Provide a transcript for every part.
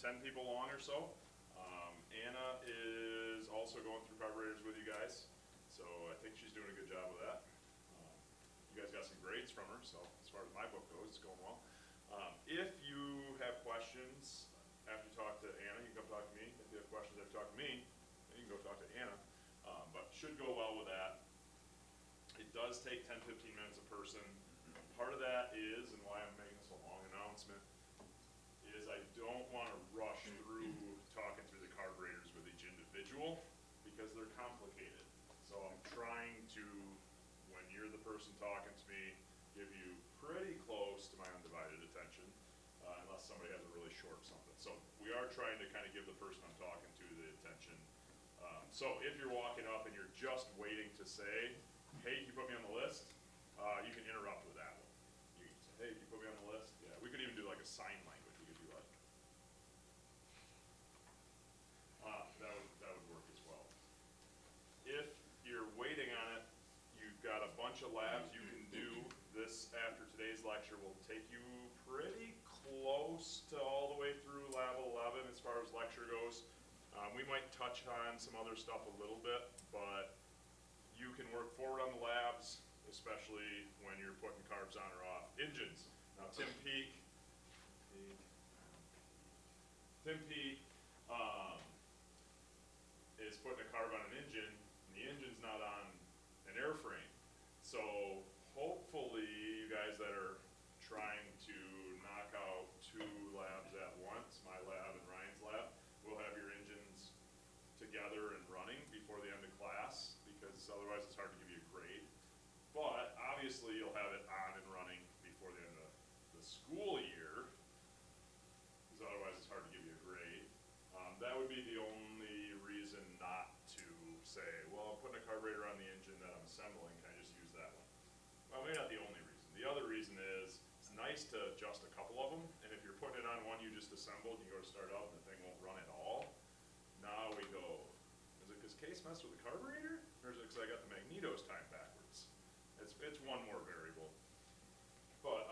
10 people long or so. Anna is also going through carburetors with you guys, so I think she's doing a good job with that. You guys got some grades from her, so as far as my book goes, it's going well. If you have questions after you talk to Anna, you can come talk to me. If you have questions after you talk to me, then you can go talk to Anna. But should go well with that. It does take 10-15 minutes a person. Part of that is, and why I'm making this a long announcement, is I don't want to rush through talking through the carburetors with each individual because they're complicated. So I'm trying to, when you're the person talking to me, give you pretty close to my undivided attention, unless somebody has a really short something. So we are trying to kind of give the person I'm talking to the attention. So if you're walking up and you're just waiting to say, hey, can you put me on the list? You can interrupt with that one. You can say, hey, can you put me on the list? Yeah, we could even do like a sign language. We could do like, that would work as well. If you're waiting on it, you've got a bunch of labs you can do. This, after today's lecture, will take you pretty close to all the way through lab 11 as far as lecture goes. We might touch on some other stuff a little bit, but you can work forward on the labs, especially when you're putting carbs on or off. Engines. Now Tim Peake is putting a carb on an engine, and the engine's not on an airframe. So hopefully you guys that are trying to knock out 2 labs at once, my lab and Ryan's lab, will have your engines together and running before the end of class, because otherwise it's hard to give you a grade. But obviously you'll have it on and running before the end of the school year, because otherwise it's hard to give you a grade. That would be the only reason not to say, well, I'm putting a carburetor on the engine that I'm assembling, can I just use that one? Well, maybe not the only reason. The other reason is it's nice to adjust a couple of them, and if you're putting it on one you just assembled, you go to start up and the thing won't run at all. Now we go, is it because Case messed with the carburetor? Or is it because I got the magnetos timed backwards? It's one more variable. But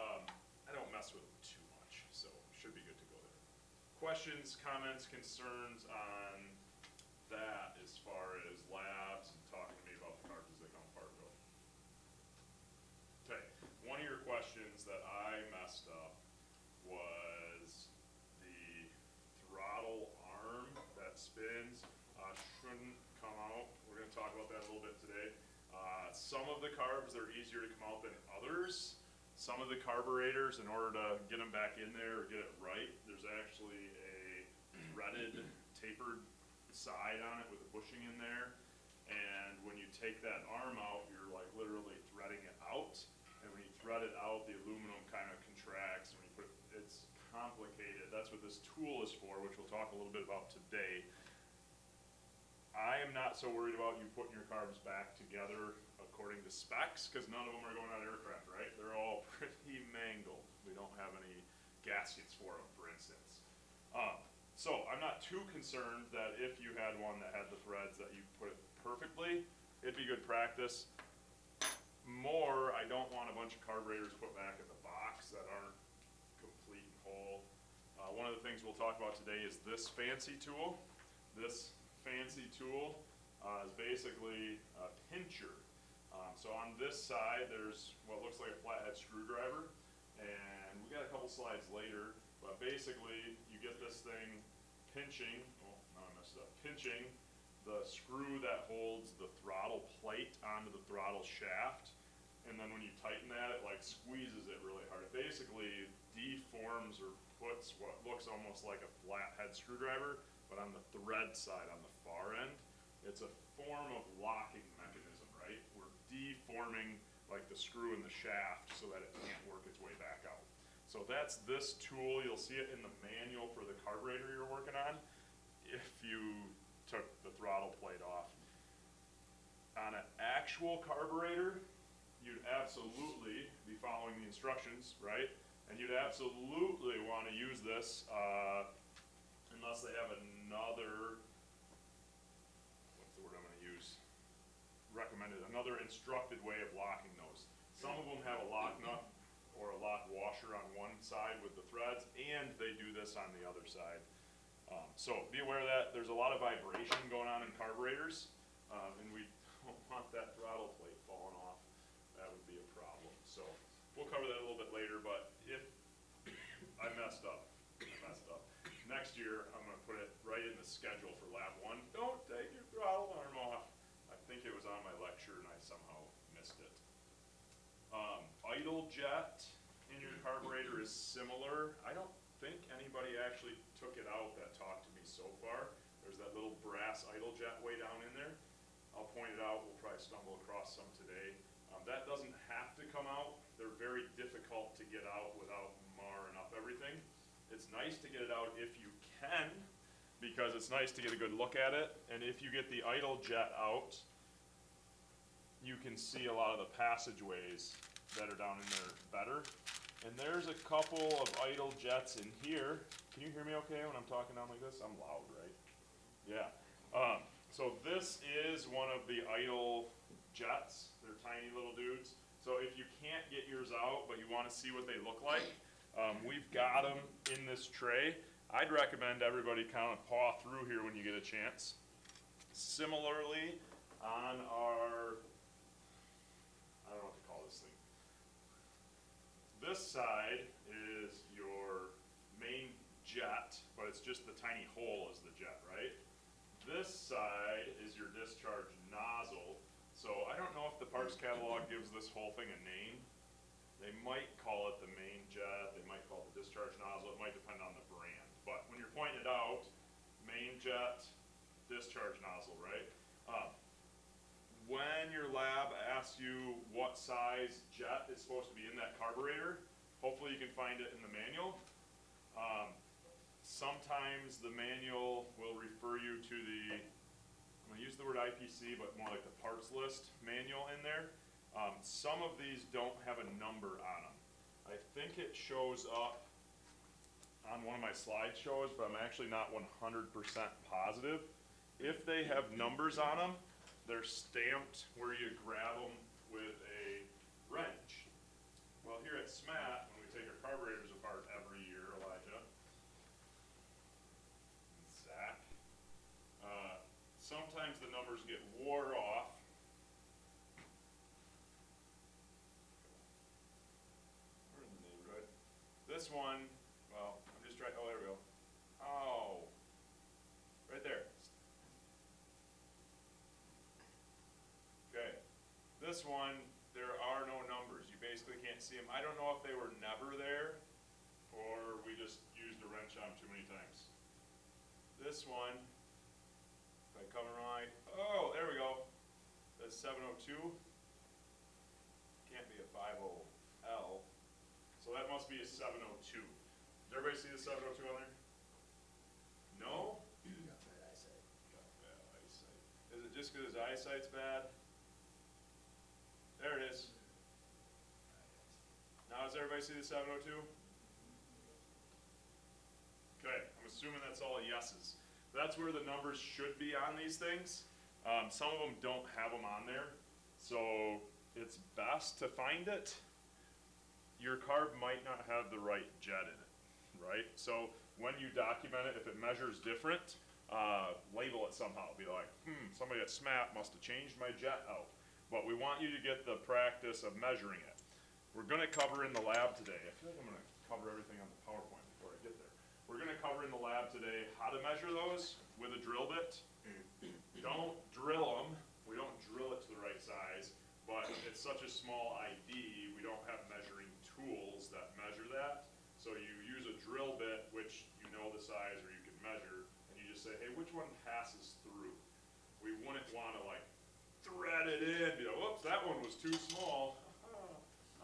I don't mess with them too much, so should be good to go there. Questions, comments, concerns on that as far as labs and talking to me about the carbs as they come apart go? Okay, one of your questions that I messed up was the throttle arm that spins shouldn't come out. We're going to talk about that a little bit today. Some of the carbs, they're easier to come out than others. Some of the carburetors, in order to get them back in there or get it right, there's actually a threaded, tapered side on it with a bushing in there. And when you take that arm out, you're like literally threading it out. And when you thread it out, the aluminum kind of contracts. When you put it's complicated. That's what this tool is for, which we'll talk a little bit about today. I am not so worried about you putting your carbs back together according to specs, because none of them are going on aircraft, right? They're all pretty mangled. We don't have any gaskets for them, for instance. So I'm not too concerned that if you had one that had the threads that you put it perfectly, it'd be good practice. More, I don't want a bunch of carburetors put back in the box that aren't complete and whole. One of the things we'll talk about today is this fancy tool. This fancy tool is basically a pincher. So on this side, there's what looks like a flathead screwdriver, and we got a couple slides later, but basically you get this thing pinching, oh, now I messed up, pinching the screw that holds the throttle plate onto the throttle shaft, and then when you tighten that, it like squeezes it really hard. It basically deforms or puts what looks almost like a flathead screwdriver, but on the thread side, on the far end. It's a form of locking mechanism, right? We're deforming like the screw in the shaft so that it can't work its way back out. So that's this tool. You'll see it in the manual for the carburetor you're working on if you took the throttle plate off. On an actual carburetor, you'd absolutely be following the instructions, right? And you'd absolutely want to use this unless they have another, what's the word I'm going to use? Recommended, another instructed way of locking those. Some of them have a lock nut or a lock washer on one side with the threads, and they do this on the other side. So be aware of that. There's a lot of vibration going on in carburetors, and we don't want that throttle plate falling off. That would be a problem. So we'll cover that a little bit later, but if I messed up. Next year, I'm gonna put it right in the schedule for lab 1. Don't take your throttle arm off. I think it was on my lecture and I somehow missed it. Idle jet in your carburetor is similar. I don't think anybody actually took it out that talked to me so far. There's that little brass idle jet way down in there. I'll point it out. We'll probably stumble across some today. That doesn't have to come out. They're very difficult to get out without marring up everything. It's nice to get it out if you can, because it's nice to get a good look at it. And if you get the idle jet out, you can see a lot of the passageways that are down in there better. And there's a couple of idle jets in here. Can you hear me okay when I'm talking down like this? I'm loud, right? Yeah. So this is one of the idle jets. They're tiny little dudes. So if you can't get yours out, but you want to see what they look like, we've got them in this tray. I'd recommend everybody kind of paw through here when you get a chance. Similarly, on our, I don't know what to call this thing. This side is your main jet, but it's just the tiny hole is the jet, right? This side is your discharge nozzle. So I don't know if the parts catalog gives this whole thing a name. They might call it the main jet, they might call it the discharge nozzle, it might depend on the brand. But when you're pointing it out, main jet, discharge nozzle, right? When your lab asks you what size jet is supposed to be in that carburetor, hopefully you can find it in the manual. Sometimes the manual will refer you to the, I'm gonna use the word IPC, but more like the parts list manual in there. Some of these don't have a number on them. I think it shows up on one of my slideshows, but I'm actually not 100% positive. If they have numbers on them, they're stamped where you grab them with a wrench. Well, here at SMAT, when we take our carburetors apart every year, Elijah and Zach, sometimes the numbers get wore off. This one, well, I'm just trying, oh, there we go. Oh, right there. Okay, this one, there are no numbers. You basically can't see them. I don't know if they were never there, or we just used a wrench on them too many times. This one, if I come around, oh, there we go. That's 702. Can't be a 50L. So that must be a 702. Does everybody see the 702 on there? No? Got bad eyesight. Got bad eyesight. Is it just because his eyesight's bad? There it is. Now does everybody see the 702? Okay, I'm assuming that's all yeses. That's where the numbers should be on these things. Some of them don't have them on there, so it's best to find it. Your carb might not have the right jet in it, right? So when you document it, if it measures different, label it somehow. Be like, somebody at SMAT must have changed my jet out. But we want you to get the practice of measuring it. We're gonna cover in the lab today. I feel like I'm gonna cover everything on the PowerPoint before I get there. We're gonna cover in the lab today how to measure those with a drill bit. Don't drill them. We don't drill it to the right size, but it's such a small ID, we don't have measuring tools that measure that. So you use a drill bit, which you know the size or you can measure, and you just say, hey, which one passes through? We wouldn't wanna like thread it in, you know, whoops, that one was too small.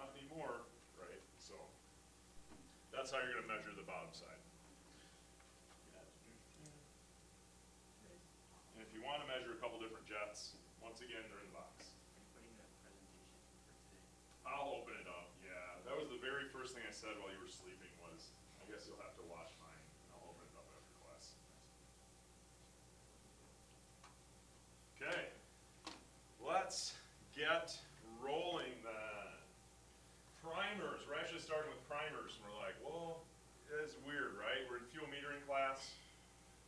Not anymore, right? So that's how you're gonna measure the bottom side. And if you want to measure a couple different jets, once again, they're in the box. Putting that presentation for today. I'll open it up, yeah. That was the very first thing I said while you were sleeping was, I guess you'll have to watch mine, and I'll open it up after class. Okay, let's get rolling then. Primers, we're actually starting with primers, and we're like, well, it's weird, right? We're in fuel metering class.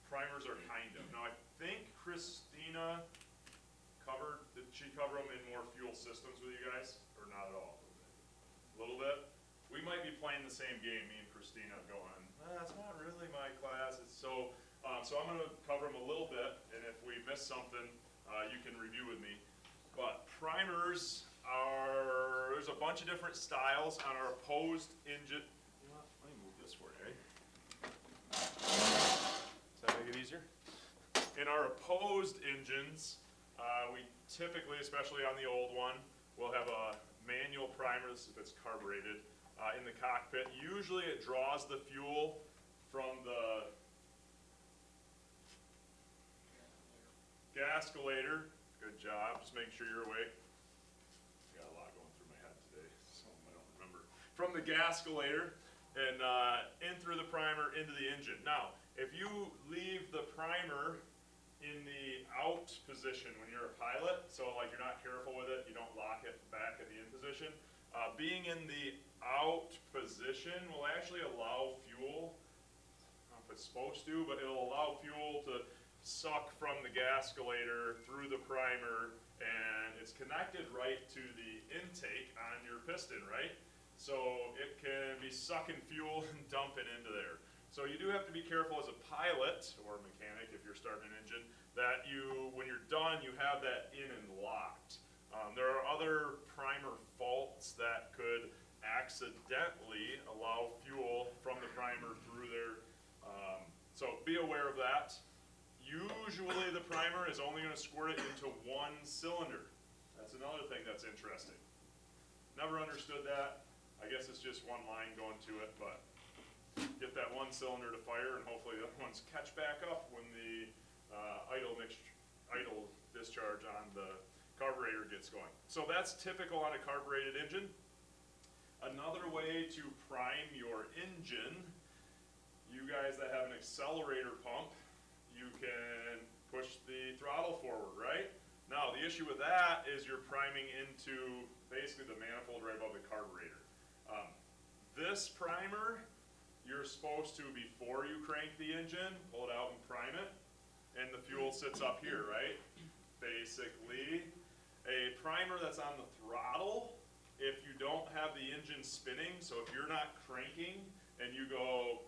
primers are kind of. Now, I think Christina did she cover them in more fuel systems with you guys, or not at all? A little bit? We might be playing the same game, me and Christina, going, that's not really my class. It's so I'm gonna cover them a little bit, and if we miss something, you can review with me. But primers there's a bunch of different styles on our opposed engine. You know what, let me move this for you, Does that make it easier? In our opposed engines, we typically, especially on the old one, will have a manual primer, this is if it's carbureted, in the cockpit. Usually it draws the fuel from the gascolator. Good job, just making sure you're awake. Got a lot going through my head today, so I don't remember. From the gascolator and in through the primer into the engine. Now, if you leave the primer in the out position when you're a pilot, so like you're not careful with it, you don't lock it back at the in position, being in the out position will actually allow fuel, I don't know if it's supposed to, but it'll allow fuel to suck from the gascolator through the primer, and it's connected right to the intake on your piston, right? So it can be sucking fuel and dumping into there. So you do have to be careful as a pilot, or mechanic if you're starting an engine, that when you're done, you have that in and locked. There are other primer faults that could accidentally allow fuel from the primer through there. So be aware of that. Usually the primer is only going to squirt it into one cylinder. That's another thing that's interesting. Never understood that. I guess it's just one line going to it, but get that one cylinder to fire, and hopefully the other ones catch back up when the idle discharge on the carburetor gets going. So that's typical on a carbureted engine. Another way to prime your engine, you guys that have an accelerator pump, you can push the throttle forward, right? Now, the issue with that is you're priming into basically the manifold right above the carburetor. This primer, you're supposed to, before you crank the engine, pull it out and prime it, and the fuel sits up here, right? Basically, a primer that's on the throttle, if you don't have the engine spinning, so if you're not cranking and you go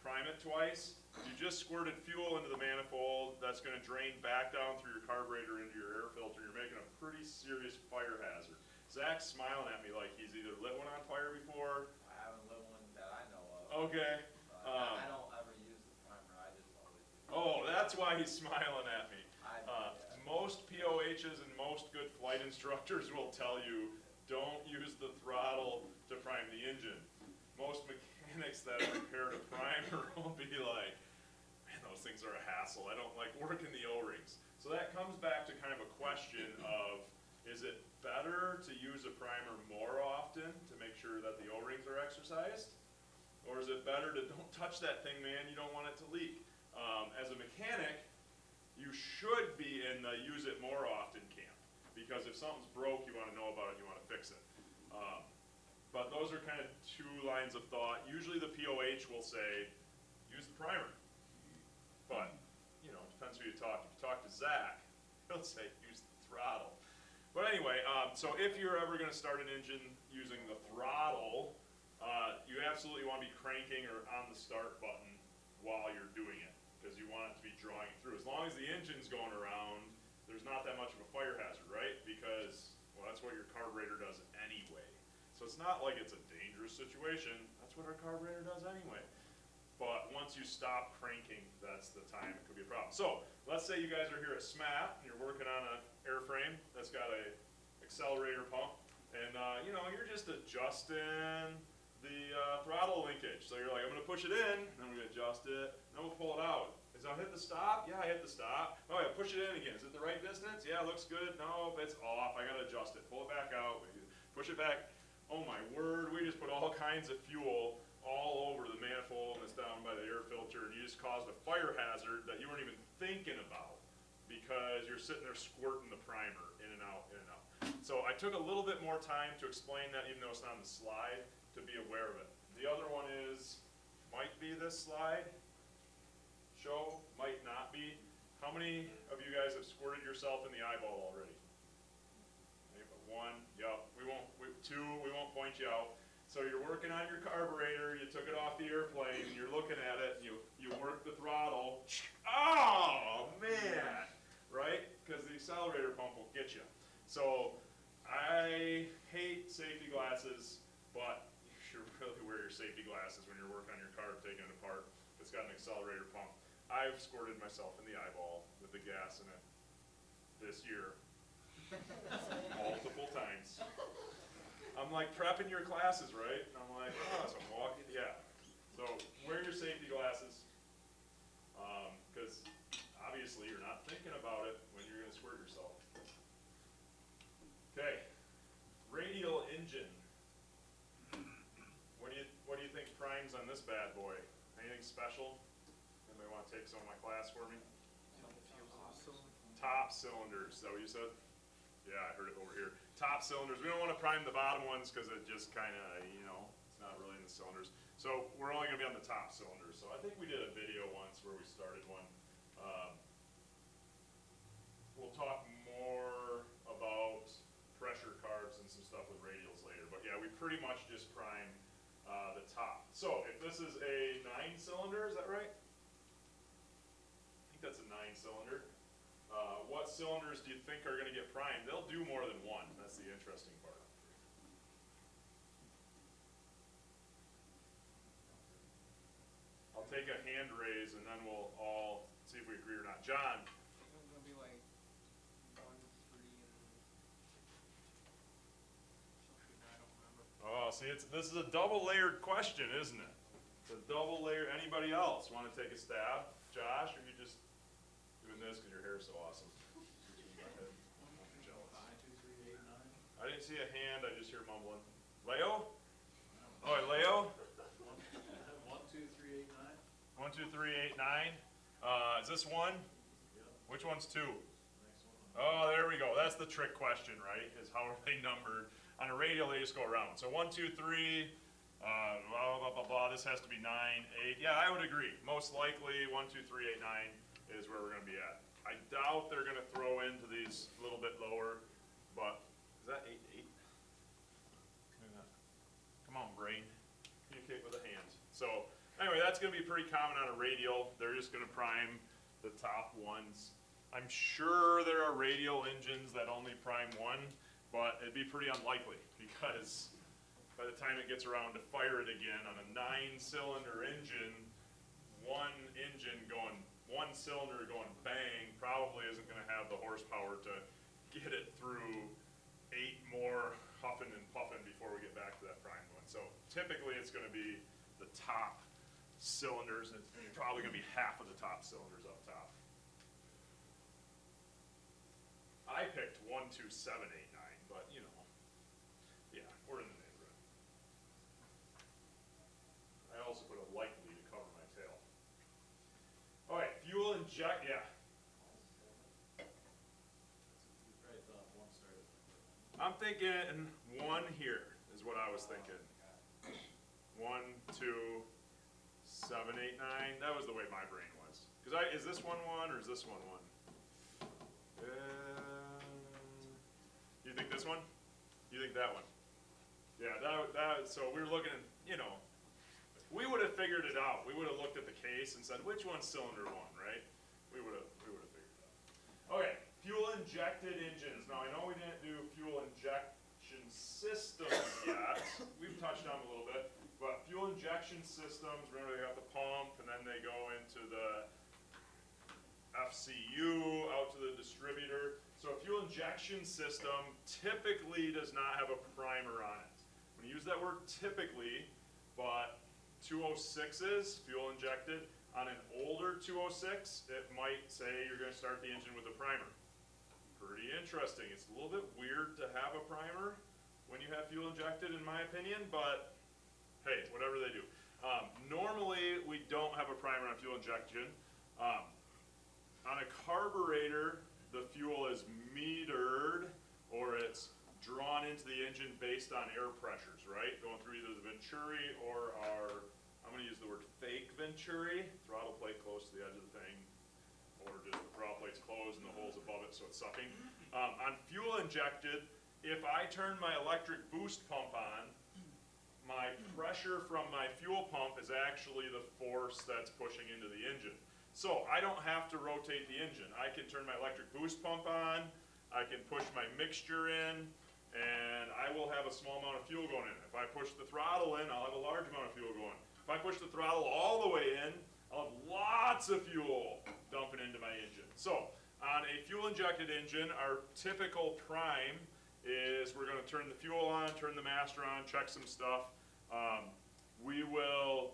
prime it twice, you just squirted fuel into the manifold, that's going to drain back down through your carburetor into your air filter. You're making a pretty serious fire hazard. Zach's smiling at me like he's either lit one on fire before. I haven't lit one that I know of. Okay. I don't ever use the primer, I just always use it. Oh, that's why he's smiling at me. Yeah. Most POHs and most good flight instructors will tell you, don't use the throttle to prime the engine. Most mechanics that repair a primer will be like, man, those things are a hassle. I don't like working the O-rings. So that comes back to kind of a question of, is it better to use a primer more often to make sure that the O-rings are exercised? Or is it better to don't touch that thing, man, you don't want it to leak? As a mechanic, you should be in the use it more often camp. Because if something's broke, you want to know about it, you want to fix it. But those are kind of two lines of thought. Usually the POH will say, use the primer. But, you know, it depends who you talk to. If you talk to Zach, he'll say, use the throttle. But anyway, so if you're ever going to start an engine using the throttle, you absolutely want to be cranking or on the start button while you're doing it, because you want it to be drawing through. As long as the engine's going around, there's not that much of a fire hazard, right? Because, well, that's what your carburetor does anyway. So it's not like it's a dangerous situation. That's what our carburetor does anyway. But once you stop cranking, that's the time it could be a problem. So let's say you guys are here at SMAT, and you're working on an airframe that's got a accelerator pump, and you know, you're just adjusting the throttle linkage. So you're like, I'm going to push it in, then we're going to adjust it, then we'll pull it out. Is I hit the stop? Yeah, I hit the stop. Oh yeah, push it in again. Is it the right distance? Yeah, it looks good. No, it's off. I got to adjust it. Pull it back out. Push it back. Oh my word, we just put all kinds of fuel all over the manifold and it's down by the air filter, and you just caused a fire hazard that you weren't even thinking about because you're sitting there squirting the primer in and out, in and out. So I took a little bit more time to explain that, even though it's not on the slide, to be aware of it. The other one is, might be this slide, might How many of you guys have squirted yourself in the eyeball already? One, yep, two, we won't point you out. So you're working on your carburetor, you took it off the airplane, and you're looking at it, and you work the throttle. Oh, man, right? Because the accelerator pump will get you. So I hate safety glasses, but you should really wear your safety glasses when you're working on your car, taking it apart. It's got an accelerator pump. I've squirted myself in the eyeball with the gas in it this year. Multiple times. I'm like prepping your classes, right? And I'm like, oh, so I'm walking, yeah. So wear your safety glasses, because obviously you're not thinking about it when you're going to squirt yourself. Okay, radial engine. What do you think primes on this bad boy? Anything special? Anybody want to take some of my class for me? Top cylinders. Is that what you said? Yeah, I heard it over here. Top cylinders. We don't want to prime the bottom ones because it just kind of, it's not really in the cylinders. So we're only going to be on the top cylinders. So I think we did a video once where we started one. We'll talk more about pressure carbs and some stuff with radials later. But yeah, we pretty much just prime the top. So if this is a 9-cylinder, is that right? I think that's a 9-cylinder. What cylinders do you think are going to get primed? They'll do more than one. That's the interesting part. I'll take a hand raise and then we'll all see if we agree or not. John? It's going to be like 1, 3, and something I don't remember. Oh, see, this is a double layered question, isn't it? It's a double layer. Anybody else want to take a stab? Josh, or you just doing this because your hair is so awesome? I'm jealous. 5, 2, 3, 8, 9. I didn't see a hand, I just hear mumbling. Leo? Oh, Leo? 1, 2, 3, 8, 9. 1, 2, 3, 8, 9. Is this one? Yep. Which one's 2? Next one. Oh, there we go. That's the trick question, right? Is how are they numbered? On a radial, they just go around. So 1, 2, 3, blah, blah, blah, blah. This has to be 9, 8. Yeah, I would agree. Most likely 1, 2, 3, 8, 9 is where we're going to be at. I doubt they're going to throw into these a little bit lower, but is that 8, 8? Come on, brain. Communicate with the hands. So anyway, that's going to be pretty common on a radial. They're just going to prime the top ones. I'm sure there are radial engines that only prime one, but it'd be pretty unlikely because by the time it gets around to fire it again on a 9-cylinder engine, one cylinder going bang probably isn't going to have the horsepower to get it through 8 more huffing and puffing before we get back to that prime one. So typically it's going to be the top cylinders, and it's probably going to be half of the top cylinders up top. I picked 1, 2, 7, 8, 9, but yeah, we're in the neighborhood. I also put a likely to cover my tail. All right, fuel inject, yeah. You probably thought 1 started. I'm thinking 1 here is what I was thinking. 1, 2, 7, 8, 9. That was the way my brain was. Because is this one 1 or is this one 1? You think this one? You think that one? Yeah, so we were looking at, we would have figured it out. We would have looked at the case and said, which one's cylinder 1, right? We would have figured it out. Okay, fuel injected engines. Now I know we didn't do fuel injection systems yet. We've touched on them a little bit, but fuel injection systems, remember they got the pump and then they go into the FCU out to the distributor. So a fuel injection system typically does not have a primer on it. When you use that word typically, but 206s, fuel injected, on an older 206, it might say you're going to start the engine with a primer. Pretty interesting. It's a little bit weird to have a primer when you have fuel injected, in my opinion, but hey, whatever they do. Normally, we don't have a primer on fuel injection. On a carburetor, the fuel is metered, or it's drawn into the engine based on air pressures, right? Going through either the venturi or our, I'm going to use the word fake venturi, throttle plate close to the edge of the thing, or just the throttle plate outlet, so it's sucking. On fuel injected, if I turn my electric boost pump on, my pressure from my fuel pump is actually the force that's pushing into the engine. So I don't have to rotate the engine. I can turn my electric boost pump on, I can push my mixture in, and I will have a small amount of fuel going in. If I push the throttle in, I'll have a large amount of fuel going. If I push the throttle all the way in, I'll have lots of fuel dumping into my engine. So on a fuel injected engine, our typical prime is we're going to turn the fuel on, turn the master on, check some stuff. We will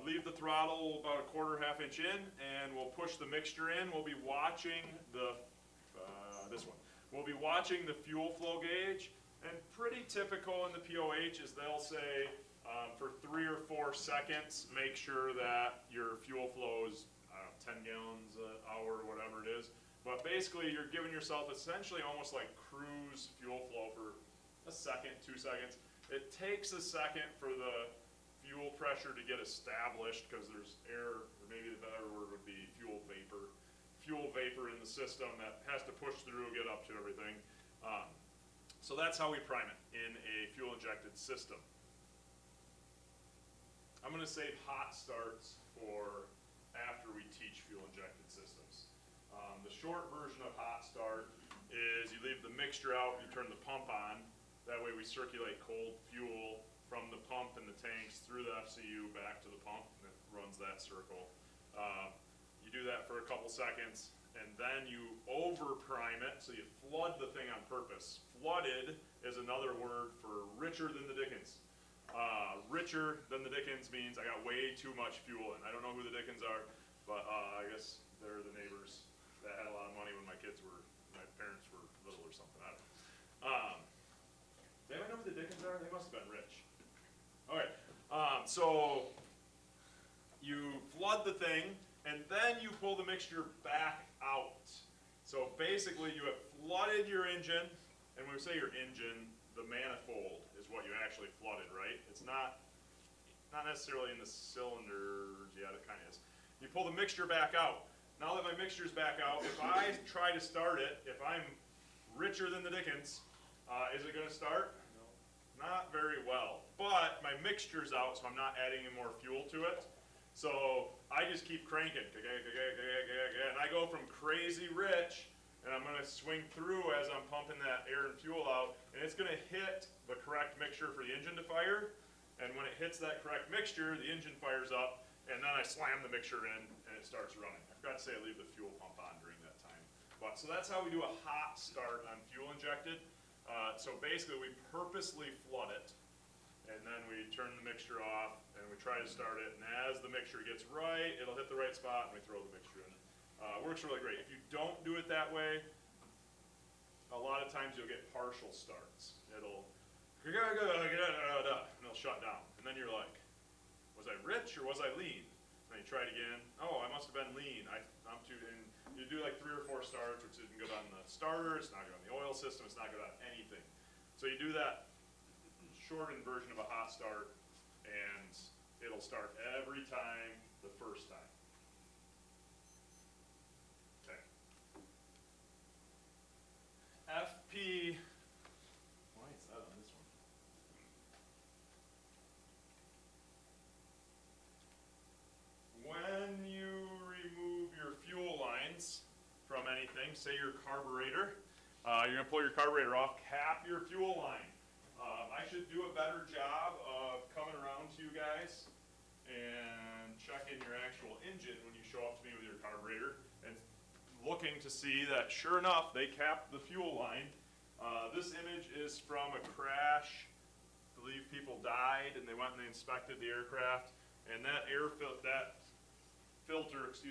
leave the throttle about a quarter, half-inch in, and we'll push the mixture in. We'll be watching the, this one. We'll be watching the fuel flow gauge, and pretty typical in the POH is they'll say for 3 or 4 seconds, make sure that your fuel flow is 10 gallons an hour or whatever it is. But basically, you're giving yourself essentially almost like cruise fuel flow for a second, 2 seconds. It takes a second for the fuel pressure to get established because there's air, or maybe the better word would be fuel vapor in the system that has to push through, get up to everything. So that's how we prime it in a fuel injected system. I'm going to save hot starts for after we teach fuel injected systems. The short version of hot start is you leave the mixture out, you turn the pump on. That way we circulate cold fuel from the pump and the tanks through the FCU back to the pump, and it runs that circle. You do that for a couple seconds, and then you over prime it, so you flood the thing on purpose. Flooded is another word for richer than the dickens. Richer than the dickens means I got way too much fuel in. I don't know who the dickens are, but I guess they're the neighbors that had a lot of money when my parents were little or something. I don't know. Does anyone know who the dickens are? They must have been rich. Okay, so you flood the thing, and then you pull the mixture back out. So basically you have flooded your engine, and when we say your engine, the manifold is what you actually flooded, right? It's not necessarily in the cylinders, yeah, it kind of is. You pull the mixture back out. Now that my mixture's back out, if I try to start it, if I'm richer than the dickens, is it gonna start? No. Not very well. But my mixture's out, so I'm not adding any more fuel to it. So I just keep cranking, and I go from crazy rich, and I'm gonna swing through as I'm pumping that air and fuel out, and it's gonna hit the correct mixture for the engine to fire, and when it hits that correct mixture, the engine fires up, and then I slam the mixture in, and it starts running. I forgot to say I leave the fuel pump on during that time. But so that's how we do a hot start on fuel injected. So basically we purposely flood it, and then we turn the mixture off, and we try to start it, and as the mixture gets right, it'll hit the right spot, and we throw the mixture in. Works really great. If you don't do it that way, a lot of times you'll get partial starts. It'll, and it'll shut down, and then you're like, was I rich or was I lean? And then you try it again, oh, I must have been lean. I'm too, and you do like 3 or 4 starts, which isn't good on the starter, it's not good on the oil system, it's not good on anything. So you do that shortened version of a hot start, and it'll start every time the first time. Okay. FP, why is that on this one? When you remove your fuel lines from anything, say your carburetor, you're gonna pull your carburetor off, cap your fuel line. I should do a better job of coming around to you guys and checking your actual engine when you show up to me with your carburetor and looking to see that sure enough they capped the fuel line. This image is from a crash. I believe people died and they went and they inspected the aircraft, and that fuel filter is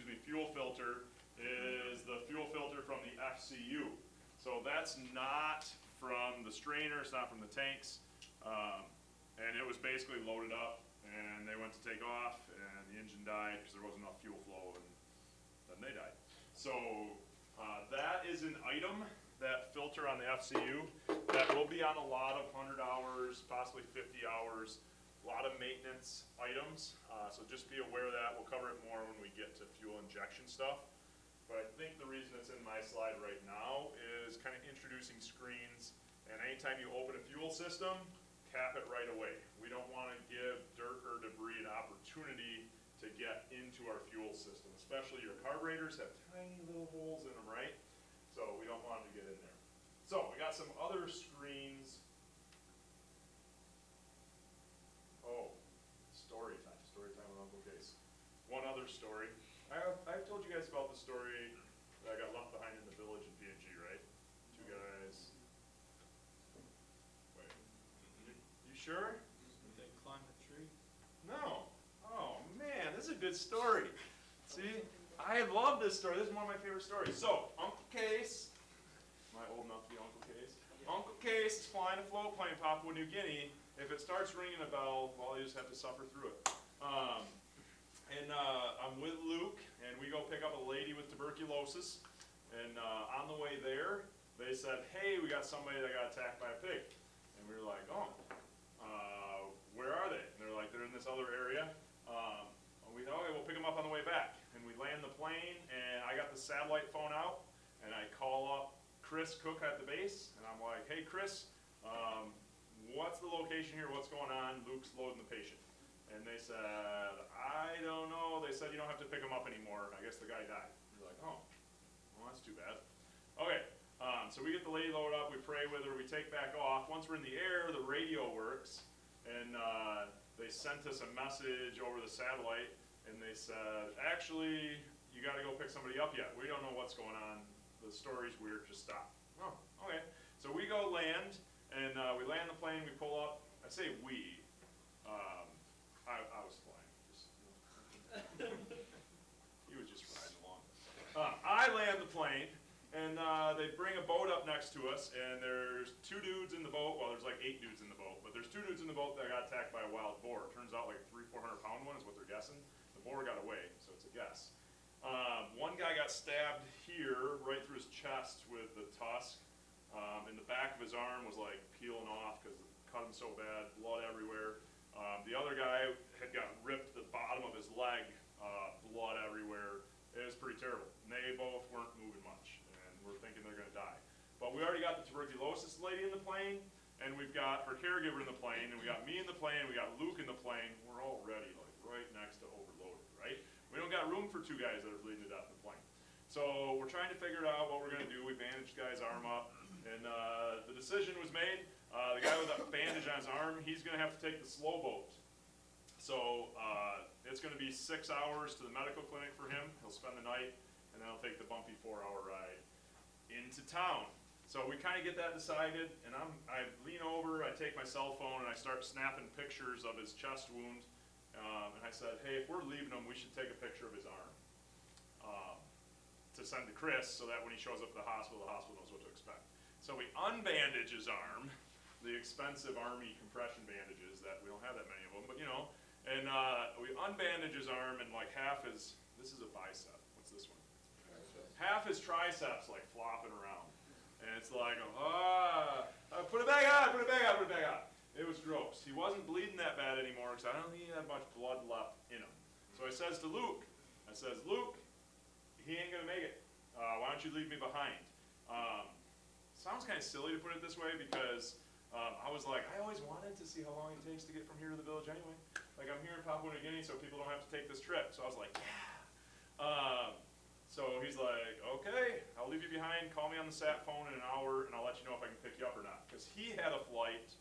the fuel filter from the FCU. So that's not from the strainer, it's not from the tanks, and it was basically loaded up, and they went to take off, and the engine died because there wasn't enough fuel flow, and then they died. So that is an item, that filter on the FCU, that will be on a lot of 100 hours, possibly 50 hours, a lot of maintenance items, so just be aware of that. We'll cover it more when we get to fuel injection stuff. but I think the reason it's in my slide right now is kind of introducing screens. And anytime you open a fuel system, cap it right away. We don't want to give dirt or debris an opportunity to get into our fuel system, especially your carburetors have tiny little holes in them, right? So we don't want them to get in there. So we got some other screens. Oh, story time with Uncle Case. One other story. I've told you guys about the story that I got left behind in the village in PNG, right? Two guys. Wait, you sure? They climbed a tree. No. Oh man, this is a good story. See, I love this story. This is one of my favorite stories. So, Uncle Case, am I old enough to be Uncle Case? Uncle Case is flying a float plane in Papua New Guinea. If it starts ringing a bell, well, you just have to suffer through it. I'm with Luke, and we go pick up a lady with tuberculosis. And on the way there, they said, hey, we got somebody that got attacked by a pig. And we were like, oh, where are they? And they're like, they're in this other area. We thought, okay, we'll pick them up on the way back. And we land the plane, and I got the satellite phone out, and I call up Chris Cook at the base, and I'm like, hey, Chris, what's the location here? What's going on? Luke's loading the patient. And they said, I don't know. They said you don't have to pick him up anymore. I guess the guy died. We're like, oh, well, that's too bad. Okay, so we get the lady loaded up. We pray with her. We take back off. Once we're in the air, the radio works. And they sent us a message over the satellite. And they said, actually, you got to go pick somebody up yet. We don't know what's going on. The story's weird. Just stop. Oh, okay. So we go land. And we land the plane. We pull up. I say we. I was flying. He was just riding along. I land the plane, and they bring a boat up next to us, and there's two dudes in the boat. Well, there's like 8 dudes in the boat, but there's 2 dudes in the boat that got attacked by a wild boar. Turns out like a 300-400 pound one is what they're guessing. The boar got away, so it's a guess. One guy got stabbed here, right through his chest with the tusk. And the back of his arm was like peeling off because it cut him so bad, blood everywhere. The other guy had got ripped the bottom of his leg, blood everywhere. It was pretty terrible. And they both weren't moving much, and we're thinking they're going to die. But we already got the tuberculosis lady in the plane, and we've got her caregiver in the plane, and we got me in the plane, we got Luke in the plane. We're already like right next to overloaded, right? We don't got room for 2 guys that are bleeding to death in the plane. So we're trying to figure out what we're going to do. We bandaged the guy's arm up, and the decision was made. The guy with a bandage on his arm, he's going to have to take the slow boat. So it's going to be 6 hours to the medical clinic for him. He'll spend the night, and then he'll take the bumpy 4-hour ride into town. So we kind of get that decided, and I lean over, I take my cell phone, and I start snapping pictures of his chest wound. And I said, hey, if we're leaving him, we should take a picture of his arm to send to Chris so that when he shows up at the hospital knows what to expect. So we unbandage his arm, the expensive army compression bandages that we don't have that many of them, but you know, and we unbandage his arm, and like half his, this is a bicep, what's this one? Half his triceps like flopping around. And it's like, put it back on, put it back on, put it back on. It was gross. He wasn't bleeding that bad anymore because I don't think he had much blood left in him. So I says to Luke, Luke, he ain't gonna make it. Why don't you leave me behind? Sounds kind of silly to put it this way because I was like, I always wanted to see how long it takes to get from here to the village anyway. Like I'm here in Papua New Guinea so people don't have to take this trip. So I was like, yeah. So he's like, okay, I'll leave you behind. Call me on the sat phone in an hour and I'll let you know if I can pick you up or not. Because he had a flight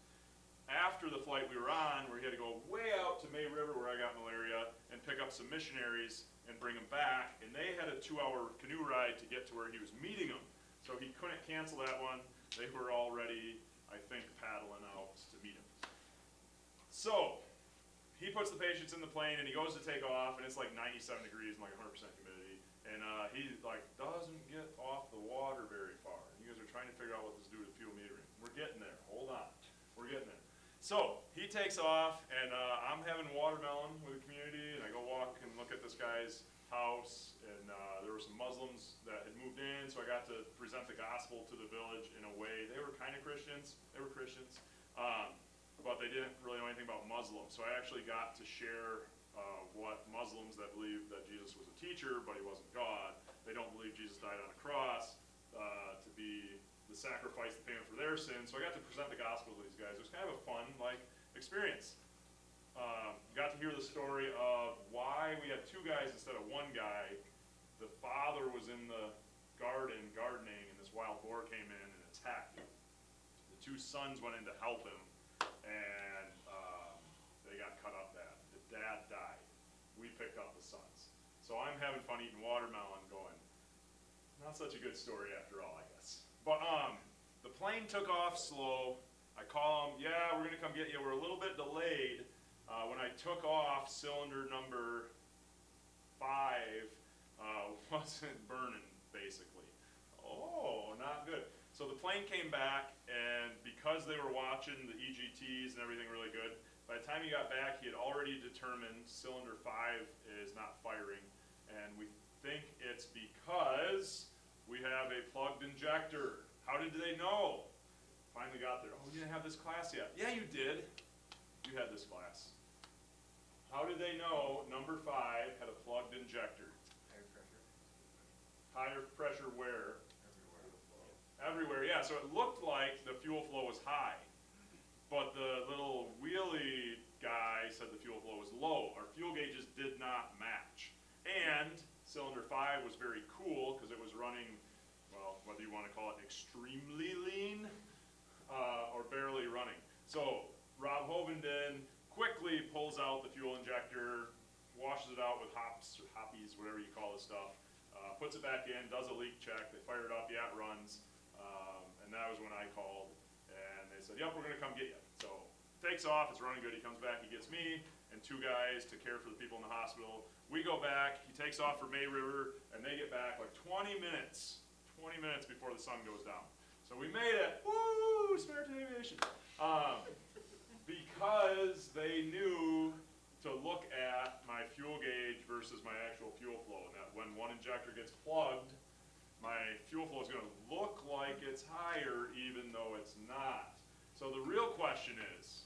after the flight we were on where he had to go way out to May River where I got malaria and pick up some missionaries and bring them back. And they had a 2-hour canoe ride to get to where he was meeting them. So he couldn't cancel that one. They were already, I think, paddling out to meet him. So he puts the patients in the plane and he goes to take off and it's like 97 degrees and like 100% humidity. And he like doesn't get off the water very far. You guys are trying to figure out what this do to fuel metering. We're getting there. Hold on. We're getting there. So he takes off, and I'm having watermelon with the community, and I go walk and look at this guy's house, and there were some Muslims that had moved in, so I got to present the gospel to the village in a way. They were kind of Christians. They were Christians, but they didn't really know anything about Muslims. So I actually got to share what Muslims that believed that Jesus was a teacher, but he wasn't God, They don't believe Jesus died on a cross to be the sacrifice, the payment for their sins. So I got to present the gospel to these guys. It was kind of a fun, experience. Got to hear the story of why we had two guys instead of one guy. The father was in the gardening, and this wild boar came in and attacked him. The two sons went in to help him, and they got cut up bad. The dad died. We picked up the sons. So I'm having fun eating watermelon going, not such a good story after all, I guess. But the plane took off slow. I call them, yeah, we're going to come get you. We're a little bit delayed. When I took off, cylinder number 5 wasn't burning, basically. Oh, not good. So the plane came back, and because they were watching the EGTs and everything really good, by the time he got back, he had already determined cylinder 5 is not firing, and we think it's because we have a plugged injector. How did they know? Finally got there. Oh, you didn't have this class yet. Yeah, you did. You had this class. How did they know number 5 had a plugged injector? Higher pressure. Higher pressure where? Everywhere. Everywhere, yeah. So it looked like the fuel flow was high. But the little wheelie guy said the fuel flow was low. Our fuel gauges did not match. And cylinder 5 was very cool because it was running, well, whether you want to call it extremely lean or barely running. So Rob Hovenden quickly pulls out the fuel injector, washes it out with hops or hoppies, whatever you call this stuff, puts it back in, does a leak check. They fire it up, yeah, it runs. And that was when I called, and they said, yep, we're going to come get you. So takes off, it's running good. He comes back, he gets me and 2 guys to care for the people in the hospital. We go back, he takes off for May River, and they get back like 20 minutes before the sun goes down. So we made it, woo, Samaritan Aviation. Because they knew to look at my fuel gauge versus my actual fuel flow, and that when one injector gets plugged, my fuel flow is going to look like it's higher even though it's not. So the real question is,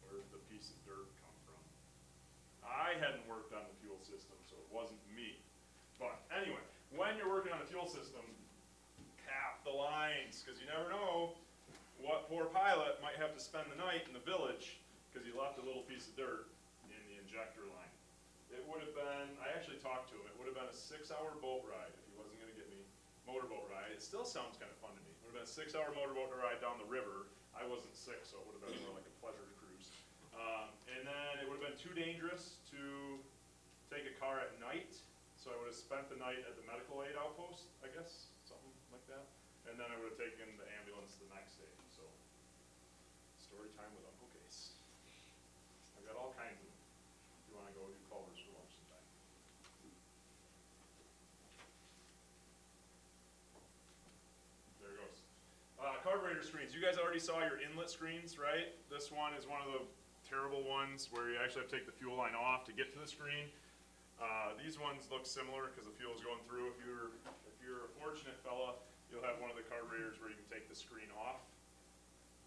where did the piece of dirt come from? I hadn't worked on the fuel system, so it wasn't me. But anyway, when you're working on the fuel system, cap the lines, because you never know what poor pilot might have to spend the night in the village because he left a little piece of dirt in the injector line. It would have been, I actually talked to him, it would have been a 6-hour boat ride if he wasn't going to get me, motorboat ride. It still sounds kind of fun to me. It would have been a 6-hour motorboat ride down the river. I wasn't sick, so it would have been more like a pleasure cruise. And then it would have been too dangerous to take a car at night, so I would have spent the night at the medical aid outpost, I guess, something like that. And then I would have taken the ambulance the next day. So, story time with Uncle Case. I've got all kinds of them. If you want to go do Culver's for lunch sometime. There it goes. Carburetor screens. You guys already saw your inlet screens, right? This one is one of the terrible ones where you actually have to take the fuel line off to get to the screen. These ones look similar because the fuel is going through. If you're a fortunate fella, you'll have one of the carburetors where you can take the screen off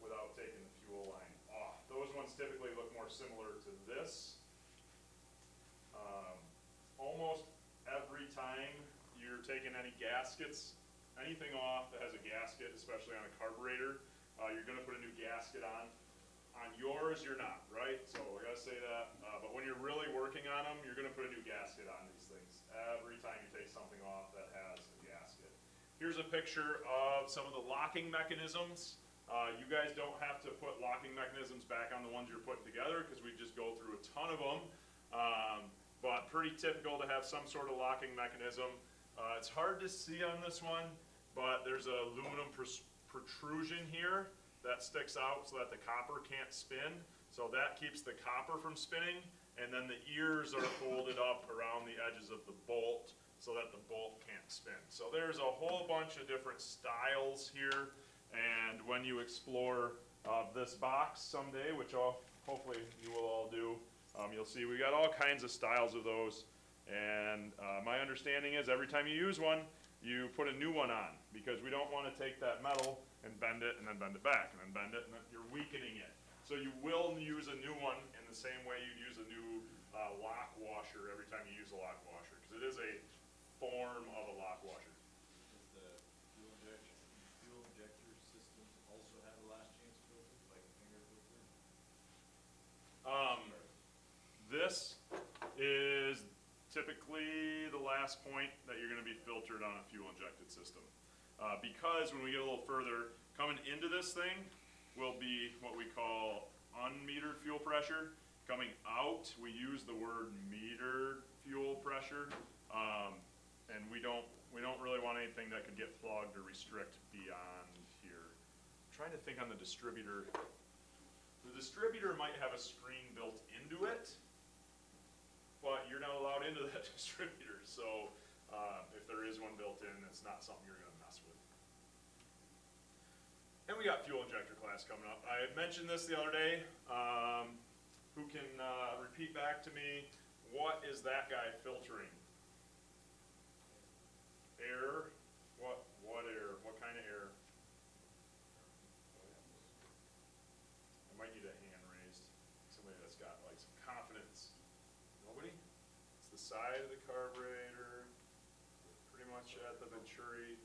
without taking the fuel line off. Those ones typically look more similar to this. Almost every time you're taking any gaskets, anything off that has a gasket, especially on a carburetor, you're going to put a new gasket on. On yours, you're not, right? So I gotta say that. But when you're really working on them, you're gonna put a new gasket on these things every time you take something off that has a gasket. Here's a picture of some of the locking mechanisms. You guys don't have to put locking mechanisms back on the ones you're putting together because we just go through a ton of them. But pretty typical to have some sort of locking mechanism. It's hard to see on this one, but there's an aluminum protrusion here that sticks out so that the copper can't spin. So that keeps the copper from spinning, and then the ears are folded up around the edges of the bolt so that the bolt can't spin. So there's a whole bunch of different styles here, and when you explore this box someday, which hopefully you will all do, you'll see we got all kinds of styles of those, and my understanding is every time you use one, you put a new one on, because we don't want to take that metal and bend it, and then bend it back, and then bend it, and then you're weakening it. So you will use a new one in the same way you'd use a new lock washer every time you use a lock washer, because it is a form of a lock washer. Does the fuel injector systems also have a last chance filter, like a finger filter? This is typically the last point that you're gonna be filtered on a fuel injected system. Because when we get a little further, coming into this thing will be what we call unmetered fuel pressure. Coming out, we use the word metered fuel pressure. And we don't really want anything that could get plugged or restrict beyond here. I'm trying to think on the distributor. The distributor might have a screen built into it, but you're not allowed into that distributor. So if there is one built in, it's not something you're gonna mess with. And we got fuel injector class coming up. I had mentioned this the other day. Who can repeat back to me, what is that guy filtering? Air? What air? What kind of air? I might need a hand raised. Somebody that's got like some confidence. Nobody? It's the side of the carburetor, pretty much at the Venturi.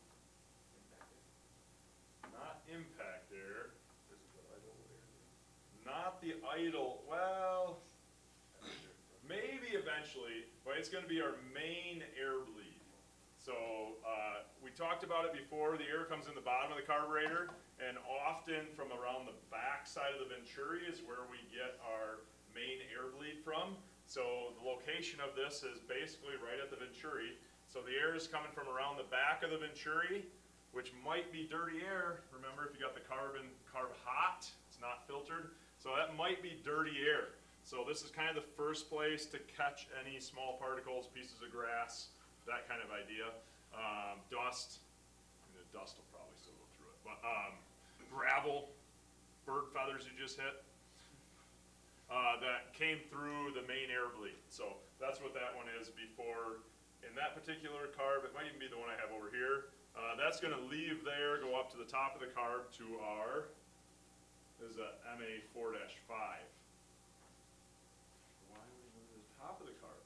Not impact air. Not the idle, well, maybe eventually, but it's gonna be our main air bleed. So, we talked about it before, the air comes in the bottom of the carburetor, and often from around the back side of the Venturi is where we get our main air bleed from. So the location of this is basically right at the Venturi. So the air is coming from around the back of the Venturi, which might be dirty air. Remember, if you got the carb hot, it's not filtered. So that might be dirty air. So this is kind of the first place to catch any small particles, pieces of grass, that kind of idea. Dust, I mean, the dust will probably still go through it, but gravel, bird feathers you just hit, that came through the main air bleed. So that's what that one is before. In that particular carb, it might even be the one I have over here. That's gonna leave there, go up to the top of the carb to our, this is a MA 4-5. Why would we move to the top of the carb?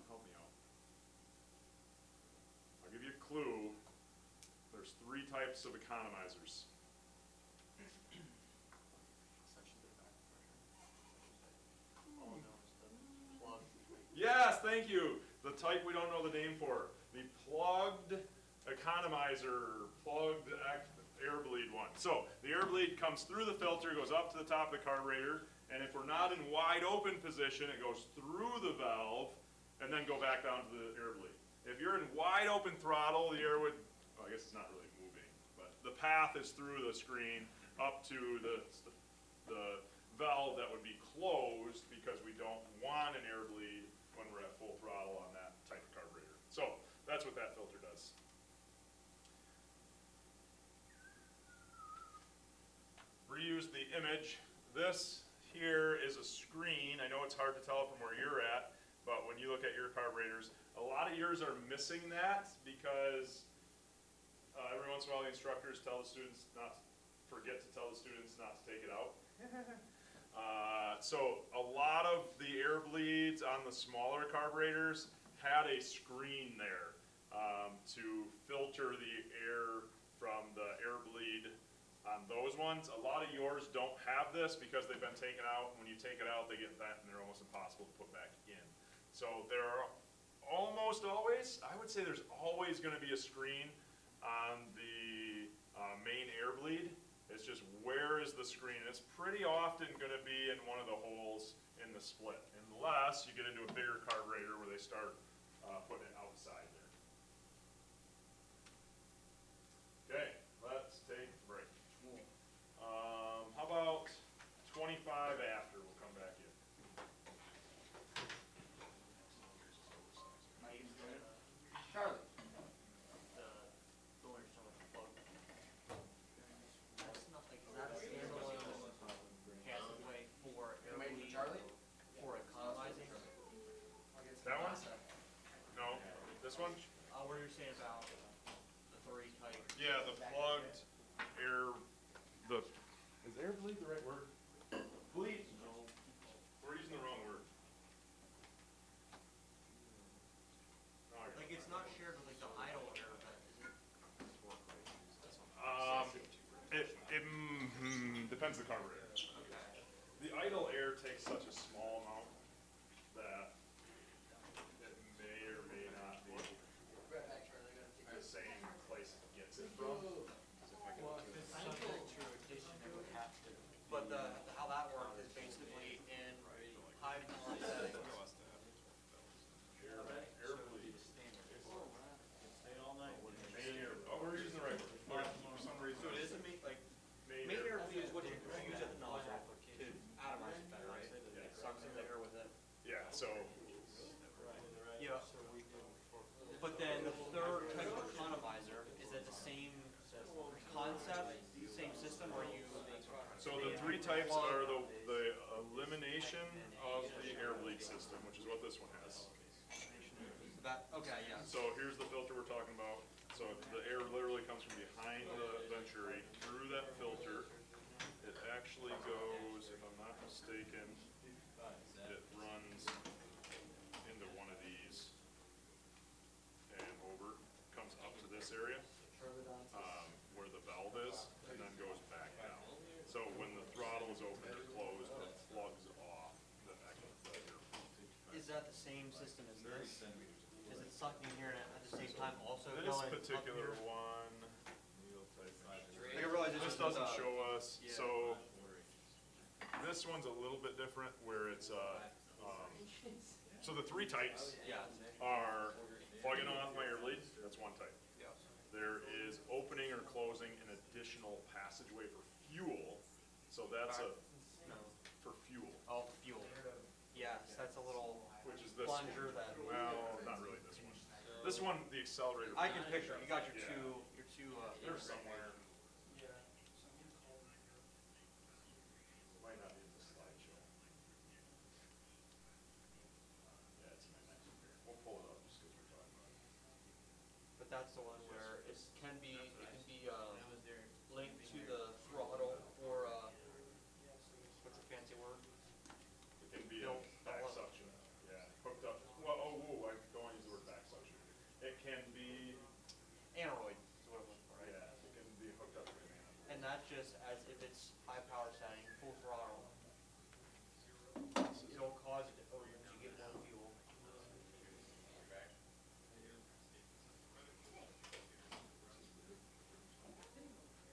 Help me out. I'll give you a clue. There's 3 types of economizers. Yes, thank you. The type we don't know the name for. The plugged economizer, plugged air bleed one. So the air bleed comes through the filter, goes up to the top of the carburetor, and if we're not in wide open position, it goes through the valve and then go back down to the air bleed. If you're in wide open throttle, the air would, well, I guess it's not really moving, but the path is through the screen up to the valve that would be closed because we don't want an air bleed when we're at full throttle on that type of carburetor. So that's what that filter does. Reuse the image. This here is a screen. I know it's hard to tell from where you're at, but when you look at your carburetors, a lot of yours are missing that because every once in a while the instructors tell the students forget to tell the students not to take it out. So a lot of the air bleeds on the smaller carburetors had a screen there to filter the air from the air bleed on those ones. A lot of yours don't have this because they've been taken out. When you take it out, they get bent and they're almost impossible to put back in. So there are almost always, I would say there's always going to be a screen on the main air bleed. It's just where is the screen? It's pretty often going to be in one of the holes in the split, unless you get into a bigger carburetor where they start putting it outside there. Okay, let's take a break. How about 25 after? We'll come back in. Charlie. That one? No. This one? What you're saying about the 3 type. Yeah, the plugged air. Is air bleed the right word? Bleed? No. We're using the wrong word. No, I think it's concept, same system, or you? So the three types are the elimination of the air bleed system, which is what this one has. That, okay, yeah. So here's the filter we're talking about. So the air literally comes from behind the venturi through that filter. It actually goes, if I'm not mistaken, it runs into one of these and over, comes up to this area, where the valve is, and then goes back down. So when the throttle is open or closed, it plugs off the air. Is that the same system as this? Is it sucking here and at the same time also This going up particular here? one, Like I realize this doesn't show us, so this one's a little bit different where it's, so the three types Yeah. are plugging off my air lead, that's one type. Yeah. There is opening or closing an additional passageway for fuel, so that's No. for fuel, Oh, fuel. Yes, that's a little which is this one. plunger that. Well, not really this one. This one, the accelerator. I can picture, you got your Yeah. two, They're somewhere. Might not be in the slideshow. Yeah, it's in my next one here. We'll pull it up just because we're talking about it. but that's the one where it can be, linked to the throttle or, what's the fancy word? It can be a Built back all up. suction, yeah, hooked up, well, I don't want to use the word back suction. It can be, Aneroid is what I'm looking for, right? yeah, it can be hooked up to a manifold. And not just as if it's high power setting, full throttle. It'll cause it, or you get more fuel.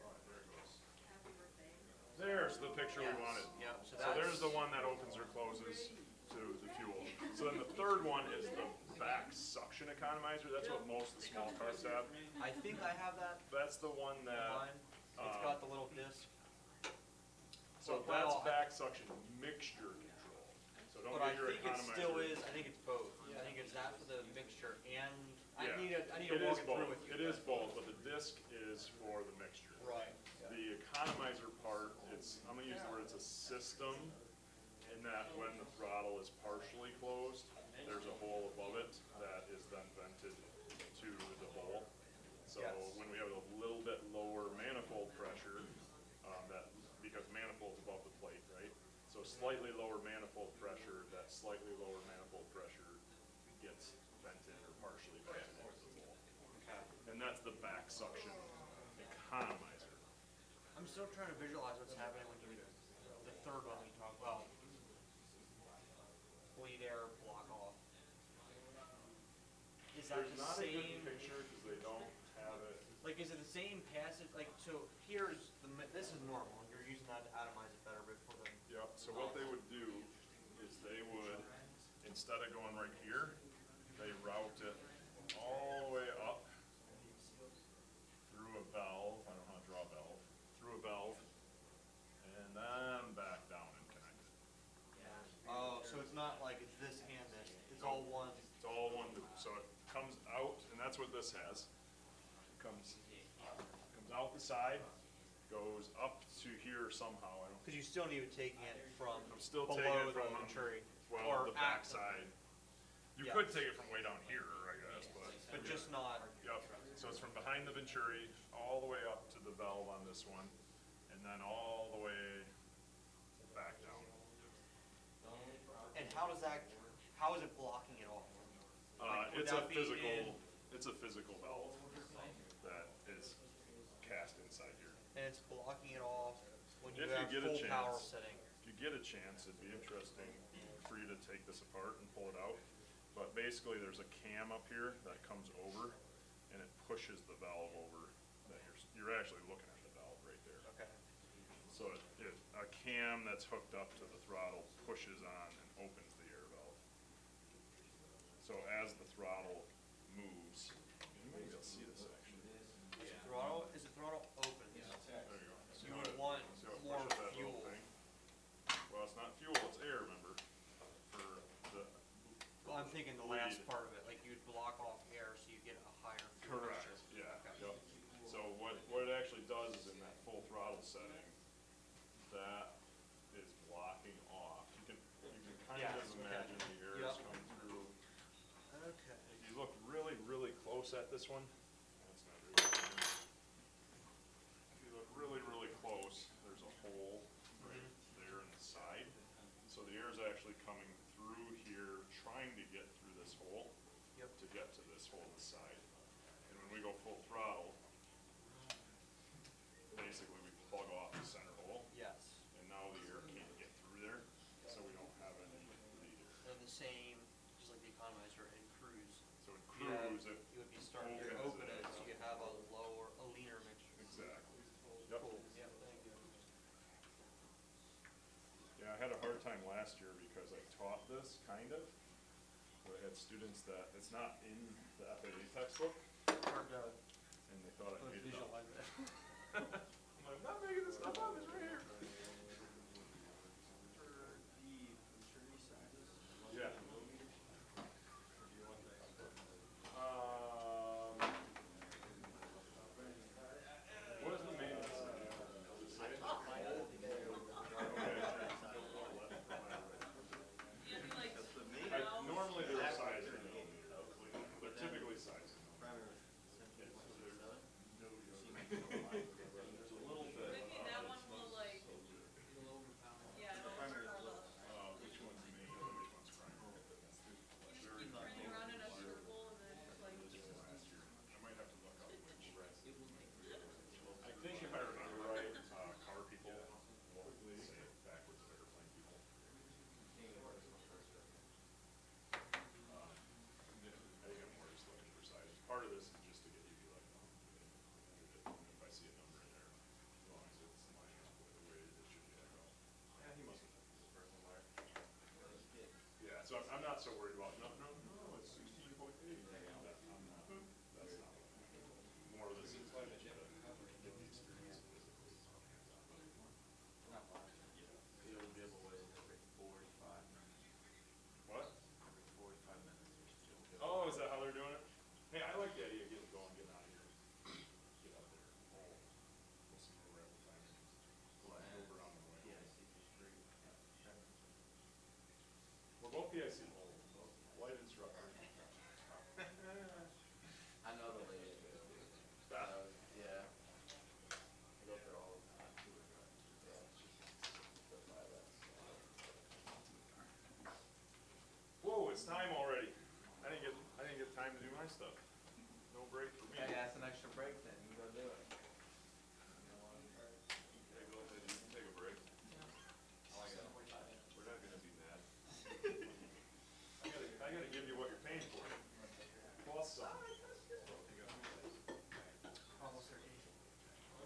Alright, there it goes. There's the picture we Yes, wanted. yeah, so So there's that's- the one that opens or closes to the fuel. So then the third one is the back suction economizer. That's what most of the small cars have. I think I have that That's the one in that, mine. It's got the little disc. so Well, that's I- back suction mixture control. So don't But I get your think it economizer. still is, I think it's both. I think it's that for the mixture and, I Yeah, need it to is walk it both. through with you. It is both, but the disc is for the mixture. Right. The economizer part, I'm gonna use the word, it's a system, in that when the throttle is partially closed, there's a hole above it that is then vented to the hole. So Yes. when we have a little bit lower manifold pressure, because manifold's above the plate, right? So slightly lower manifold pressure, that slightly lower manifold pressure gets vented or partially vented into the hole. Okay. And that's the back suction economizer. I'm still trying to visualize what's happening when you, the third one we talked about. Bleed air, block off. Is that There's the not a good same, picture because they don't have it. like, is it the same passage, like, so here's this is normal, and you're using that to atomize it better, but for the, Yep, so what they would do is they would, instead of going right here, they route it all the way up through a valve, I don't know how to draw a valve, through a valve, and then back down and connect it. oh, so it's not like it's this and this, it's all one. It's all one, so it comes out, and that's what this has. Comes out the side, goes up to here somehow, I don't. Cause you still need to be taking it from I'm still below taking it the from, venturi. well, or the at backside. You Yeah. could take it from way down here, I guess, but. But just not, Yep, so it's from behind the venturi, all the way up to the valve on this one, and then all the way back down. and how is it blocking it off? Like, would It's a that be it's a physical valve that is cast inside here. And it's blocking it off when you If you have get a full power chance. setting. If you get a chance, it'd be interesting for you to take this apart and pull it out. But basically, there's a cam up here that comes over, and it pushes the valve over, that you're actually looking at the valve right there. Okay. So a cam that's hooked up to the throttle pushes on and opens the air valve. So as the throttle moves, maybe you'll see this actually. Is the throttle open? There you go. You would want See how it more pushes that little fuel. thing? Well, it's not fuel, it's air, remember, for the. Well, I'm thinking the last bleed. part of it, like you'd block off air so you get a higher fuel Correct, pressure. yeah, Okay. yep. So what it actually does is it setting, that is blocking off. You can kind Yes, of okay. imagine the air is Yep. coming through. Okay. If you look really, really close at this one, that's not really. If you look really, really close, there's a hole right there in the side. So the air is actually coming through here, trying to get through this hole, Yep. to get to this hole in the side. And when we go full throttle, basically we plug off the center hole, Yes. and now the air can't get through there, so we don't have any bleed air. And the same, just like the economizer in cruise. So in You have- cruise, it You would be starting to opens open it it, up. so you have a lower, a leaner mixture. exactly. Yep. Cool, yeah, thank you. Yeah, I had a hard time last year because I taught this, kind of. But I had students that, it's not in the FAA textbook, Hard to and they thought I made it up. visualize that. I'm like, not making this stuff up, it's right here. For the maturity sizes? Yeah. Millimeters? Or do you want that? What is the maintenance? Does it say? Okay. Normally they're sized in millimeters. They're typically sized in millimeters. It's a little bit. Maybe that one will like, It'll overpower. yeah, it'll overpower the, Which one's main, which one's primary? you just keep turning around in a circle and then it's like, Last year, I might have to look up which. I think if I remember right, car people say it backwards of airplane people. I think I'm more just looking for sizes. Part of this is just to get you to be like, oh, if I see a number in there, as long as it's lining up with the way it should go. Yeah, he must have been the person where. Yeah, so I'm not so worried about, no, it's 16.8. I'm not, that's not what I'm more of this is to get the experience physically. It'll give away every 45 minutes. What? Every 45 minutes. Oh, is that how they're doing it? Hey, I like the idea of getting going, getting out of here. Get out there. Oh, we'll see where we're at with time. Over on the way. We're both PIC. Flight instructor. I know the lady. Beth? Yeah. I go up there all the time. Yeah, she's the pilot. Whoa, it's time already. I didn't get time to do my stuff. No break for me. Hey, that's an extra break then, you go do it. Okay, go ahead, you can take a break. We're not gonna be mad. I gotta give you what you're paying for. Plus some. Almost 13.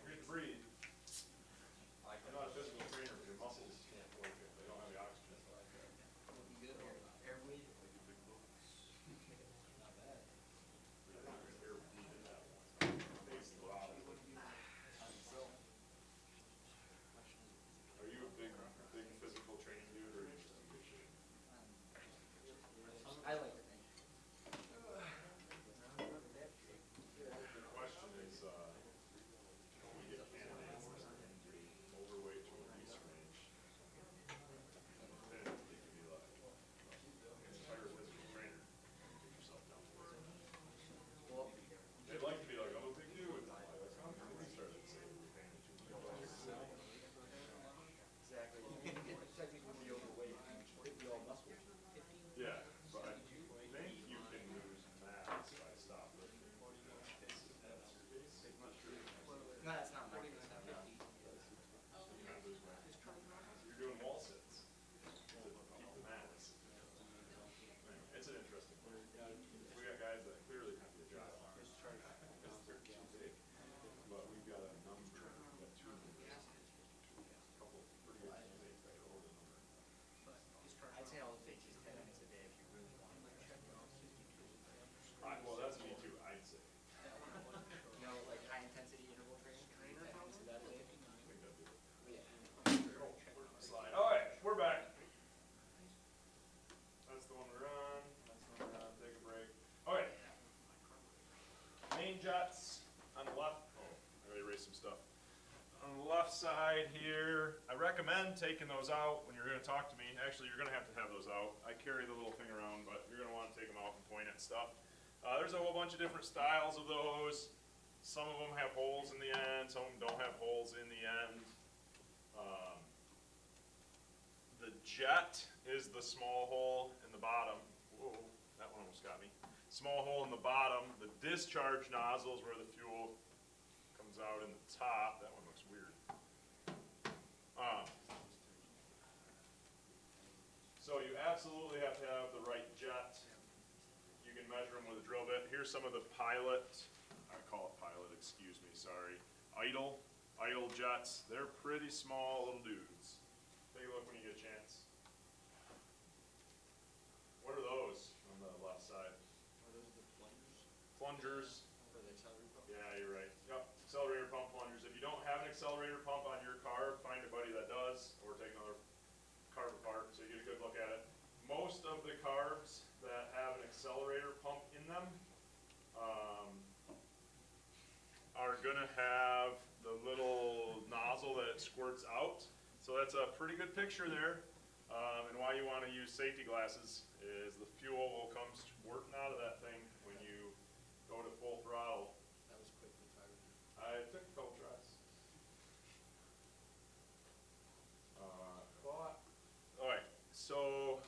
Good to breathe. I'm not a physical trainer, but your muscles can't work if they don't have the oxygen. Looking good here. Airway. They're not gonna air bleed in that one. Face side here, I recommend taking those out when you're gonna talk to me. Actually, you're gonna have to have those out. I carry the little thing around, but you're gonna wanna take them out and point at stuff. There's a whole bunch of different styles of those. Some of them have holes in the end, some of them don't have holes in the end. The jet is the small hole in the bottom. Whoa, that one almost got me. Small hole in the bottom. The discharge nozzle is where the fuel comes out in the top. That one looks weird. So you absolutely have to have the right jet. You can measure them with a drill bit. Here's some of the pilot, I call it pilot, excuse me, sorry. Idle jets. They're pretty small little dudes. Take a look when you get a chance. What are those on the left side? Are those the plungers? Plungers. For the accelerator pump? Yeah, you're right. Yep, accelerator pump plungers. If you don't have an accelerator pump on your car, find a buddy that does, or take another carb apart so you get a good look at it. Most of the carbs that have an accelerator pump in them are gonna have the little nozzle that it squirts out. So that's a pretty good picture there. And why you wanna use safety glasses is the fuel will come squirting out of that thing when you go to full throttle. That was quick with tire. I took a couple tries. Alright, so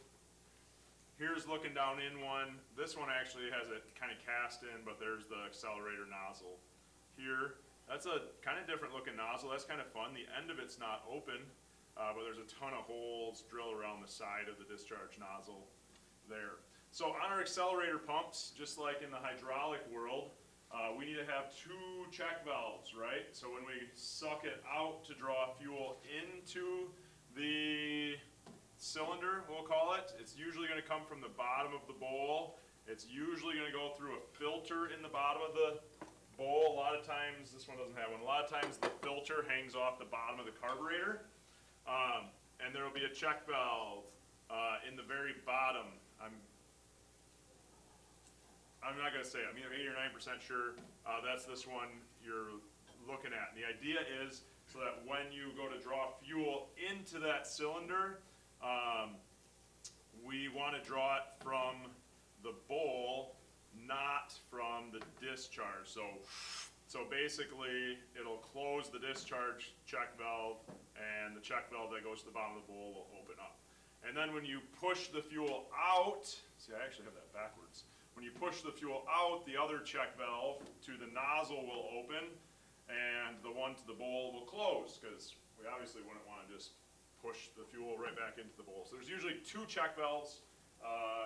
here's looking down in one. This one actually has it kind of cast in, but there's the accelerator nozzle. Here, that's a kind of different looking nozzle. That's kind of fun. The end of it's not open, but there's a ton of holes drilled around the side of the discharge nozzle there. So on our accelerator pumps, just like in the hydraulic world, we need to have two check valves, right? So when we suck it out to draw fuel into the cylinder, we'll call it, it's usually going to come from the bottom of the bowl. It's usually going to go through a filter in the bottom of the bowl. A lot of times, this one doesn't have one, a lot of times the filter hangs off the bottom of the carburetor. And there will be a check valve in the very bottom. I'm not going to say it. I'm either 80 or 90% sure that's this one you're looking at. And the idea is so that when you go to draw fuel into that cylinder, we want to draw it from the bowl, not from the discharge. So basically, it'll close the discharge check valve, and the check valve that goes to the bottom of the bowl will open up. And then when you push the fuel out, see, I actually have that backwards. When you push the fuel out, the other check valve to the nozzle will open, and the one to the bowl will close, because we obviously wouldn't want to just push the fuel right back into the bowl. So there's usually two check valves.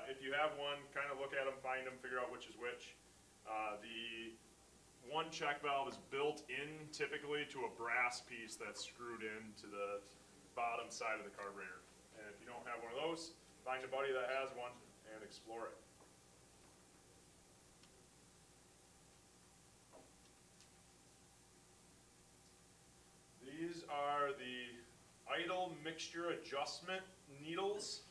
If you have one, kind of look at them, find them, figure out which is which. The one check valve is built in typically to a brass piece that's screwed into the bottom side of the carburetor. And if you don't have one of those, find a buddy that has one and explore it. These are the idle mixture adjustment needles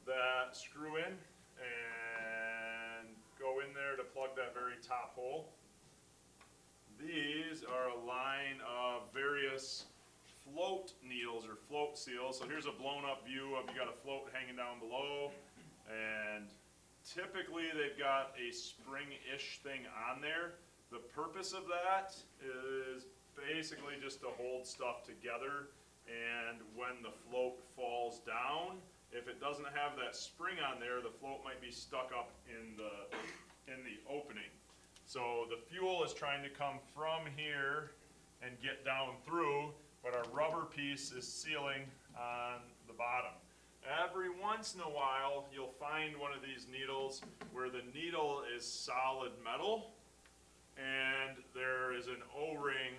that screw in and go in there to plug that very top hole. These are a line of various float needles or float seals. So here's a blown up view of you got a float hanging down below, and typically they've got a spring-ish thing on there. The purpose of that is basically just to hold stuff together, and when the float falls down, if it doesn't have that spring on there, the float might be stuck up in the opening. So the fuel is trying to come from here and get down through, but our rubber piece is sealing on the bottom. Every once in a while, you'll find one of these needles where the needle is solid metal, and there is an O-ring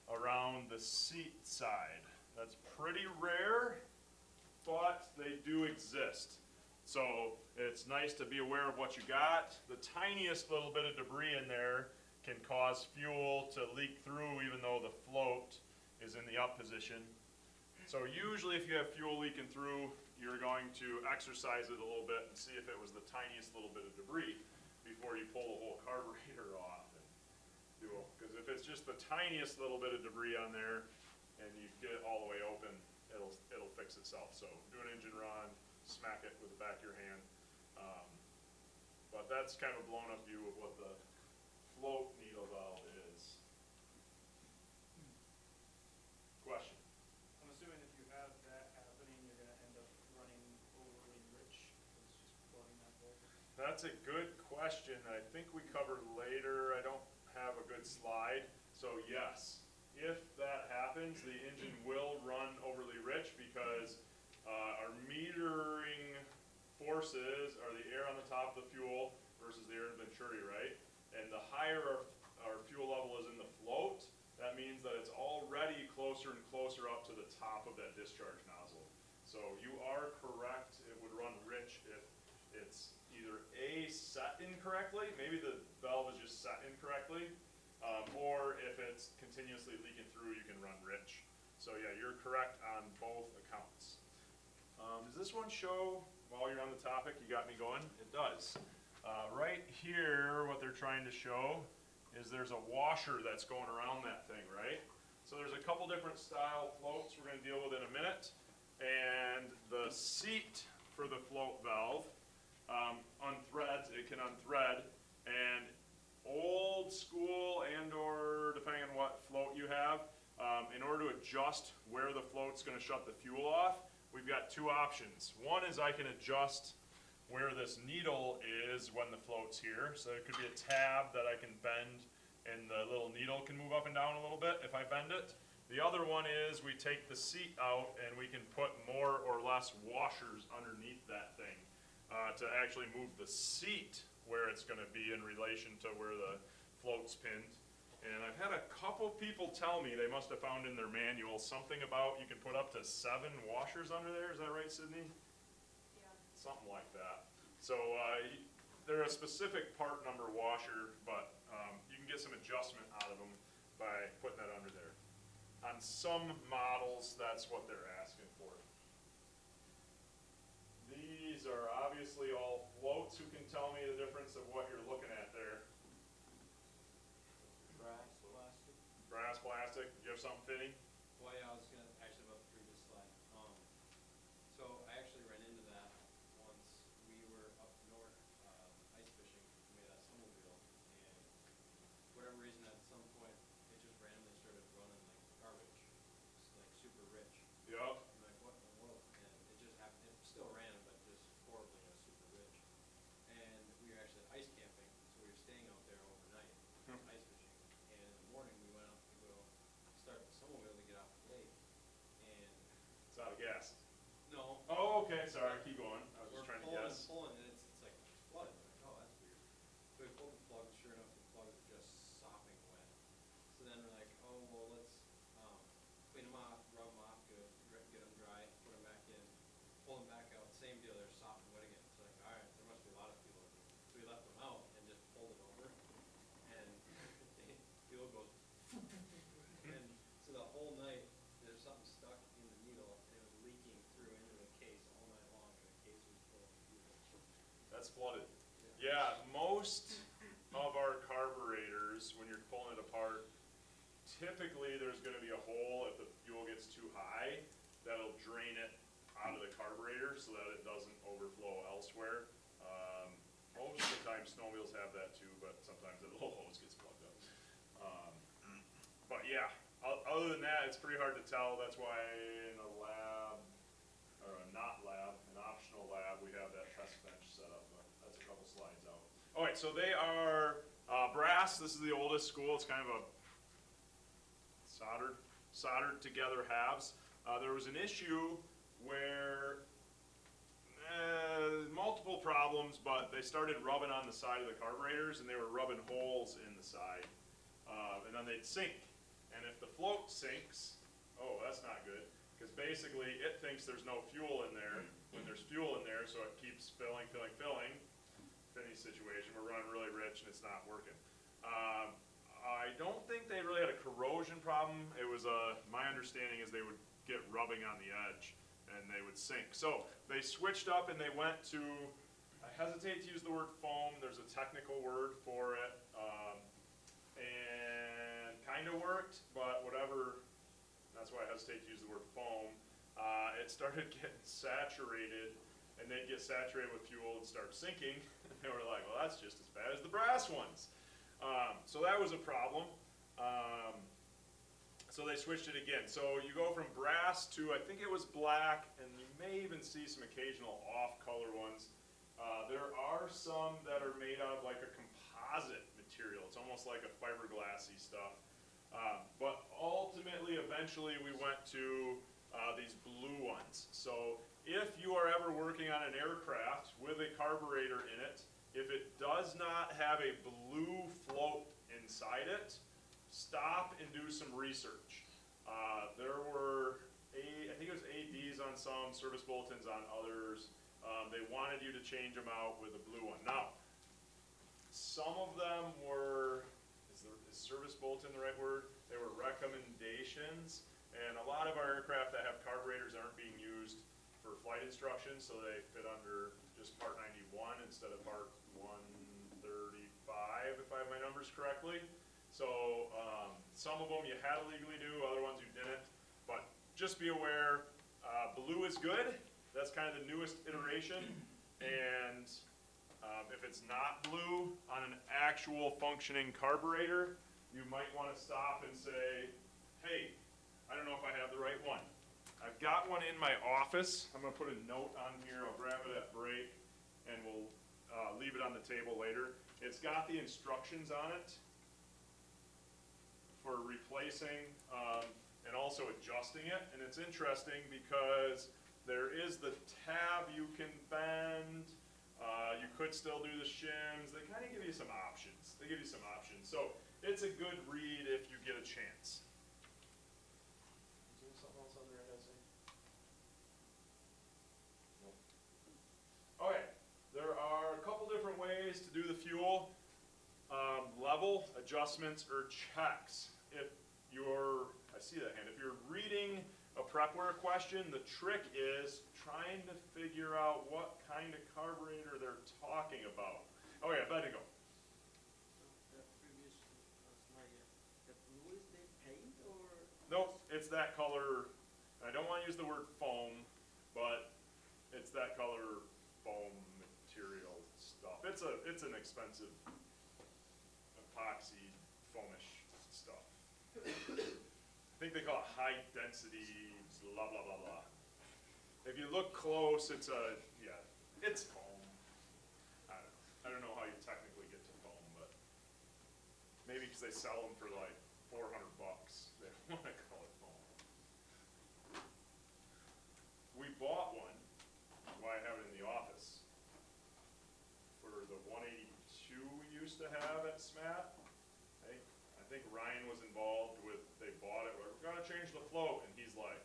around the seat side. That's pretty rare, but they do exist. So it's nice to be aware of what you got. The tiniest little bit of debris in there can cause fuel to leak through even though the float is in the up position. So usually if you have fuel leaking through, you're going to exercise it a little bit and see if it was the tiniest little bit of debris before you pull the whole carburetor off. Because if it's just the tiniest little bit of debris on there, and you get it all the way open, it'll fix itself. So do an engine run, smack it with the back of your hand. But that's kind of a blown up view of what the float needle valve is. Question? I'm assuming if you have that happening, you're gonna end up running overly rich, because it's just flooding that hole. That's a good question. I think we covered later. I don't have a good slide. So yes, if that happens, the engine will run overly rich because our metering forces are the air on the top of the fuel versus the air in Venturi, right? And the higher our fuel level is in the float, that means that it's already closer and closer up to the top of that discharge nozzle. So you are correct, it would run rich if it's either A, set incorrectly, maybe the valve is just set incorrectly, or if it's continuously leaking through, you can run rich. So yeah, you're correct on both accounts. Does this one show, while you're on the topic, you got me going? It does. Right here, what they're trying to show is there's a washer that's going around that thing, right? So there's a couple different style floats we're gonna deal with in a minute. And the seat for the float valve unthreads, it can unthread, and old school and or depending on what float you have, in order to adjust where the float's gonna shut the fuel off, we've got two options. One is I can adjust where this needle is when the float's here. So it could be a tab that I can bend and the little needle can move up and down a little bit if I bend it. The other one is we take the seat out and we can put more or less washers underneath that thing to actually move the seat where it's gonna be in relation to where the float's pinned. And I've had a couple people tell me, they must have found in their manual, something about you can put up to 7 washers under there. Is that right, Sydney? Yeah. Something like that. So they're a specific part number washer, but you can get some adjustment out of them by putting that under there. On some models, that's what they're asking for. These are obviously all floats. Who can tell me the difference of what you're looking at there? Brass, plastic. Brass, plastic, you have something fitting? Well, yeah, I was gonna, actually about the previous slide. So I actually ran into that once. We were up north, ice fishing, we made a snowmobile, and for whatever reason, at some point, it just randomly started running like garbage, just like super rich. Yep. I'm like, what in the world? And it just happened, it still ran, but just horribly, super rich. And we were actually ice camping, so we were staying out there overnight, ice fishing. And in the morning, we went out to go start the snowmobile to get off the lake, and It's out of gas. no. Oh, okay, sorry, keep going. I was We're just trying to pulling guess. and pulling, and it's like flooded. We're like, oh, that's weird. So we pulled the plug, sure enough, the plugs are just sopping wet. So then we're like, oh, well, let's clean them off, rub them off good, get them dry, put them back in, pull them back out, same deal, they're sopping wet again. So like, all right, there must be a lot of fuel in here. So we left them out and just pulled it over, and the fuel goes, and so the whole night, there's something stuck in the needle, and it was leaking through into the case all night long, and the case was full of fuel. That's flooded. Yeah, most of our carburetors, when you're pulling it apart, typically there's gonna be a hole if the fuel gets too high that'll drain it out of the carburetor so that it doesn't overflow elsewhere. Most of the time snowmobiles have that too, but sometimes the little hose gets plugged up. But yeah, other than that, it's pretty hard to tell. That's why in a lab, or a not lab, an optional lab, we have that test bench set up, but that's a couple slides out. All right, so they are brass. This is the oldest school. It's kind of a soldered together halves. There was an issue where multiple problems, but they started rubbing on the side of the carburetors, and they were rubbing holes in the side, and then they'd sink. And if the float sinks, oh, that's not good, because basically it thinks there's no fuel in there when there's fuel in there, so it keeps filling. Finney's situation, we're running really rich and it's not working. I don't think they really had a corrosion problem. It was my understanding is they would get rubbing on the edge and they would sink. So they switched up and they went to, I hesitate to use the word foam, there's a technical word for it, and kind of worked, but whatever, that's why I hesitate to use the word foam, it started getting saturated, and they'd get saturated with fuel and start sinking, and they were like, well, that's just as bad as the brass ones. So that was a problem. So they switched it again. So you go from brass to, I think it was black, and you may even see some occasional off-color ones. There are some that are made out of like a composite material. It's almost like a fiberglassy stuff. But ultimately, eventually, we went to these blue ones. So if you are ever working on an aircraft with a carburetor in it, if it does not have a blue float inside it, stop and do some research. There were, I think it was ADs on some, service bulletins on others. They wanted you to change them out with a blue one. Now, some of them were, is service bulletin the right word? They were recommendations, and a lot of our aircraft that have carburetors aren't being used for flight instructions, so they fit under just Part 91 instead of Part 135, if I have my numbers correctly. So some of them you had to legally do, other ones you didn't. But just be aware, blue is good. That's kind of the newest iteration. And if it's not blue on an actual functioning carburetor, you might want to stop and say, hey, I don't know if I have the right one. I've got one in my office. I'm going to put a note on here. I'll grab it at break, and we'll leave it on the table later. It's got the instructions on it for replacing and also adjusting it. And it's interesting because there is the tab you can bend. You could still do the shims. They kind of give you some options. They give you some options. So it's a good read if you get a chance. Is there something else on there I gotta say? Okay, there are a couple different ways to do the fuel. Level, adjustments, or checks. If you're, I see that hand, if you're reading a prepware question, the trick is trying to figure out what kind of carburetor they're talking about. Oh yeah, better go. The previous, slide, the blue is the paint or? Nope, it's that color. I don't want to use the word foam, but it's that color foam material stuff. It's an expensive epoxy foamish stuff. I think they call it high density blah blah blah blah. If you look close, it's foam. I don't know how you technically get to foam, but maybe because they sell them for like $400, they don't want to call it foam. We bought one. Why I have it in the office for the 182 we used to have at SMAT. I think Ryan was involved with, they bought it, we're gonna change the float, and he's like,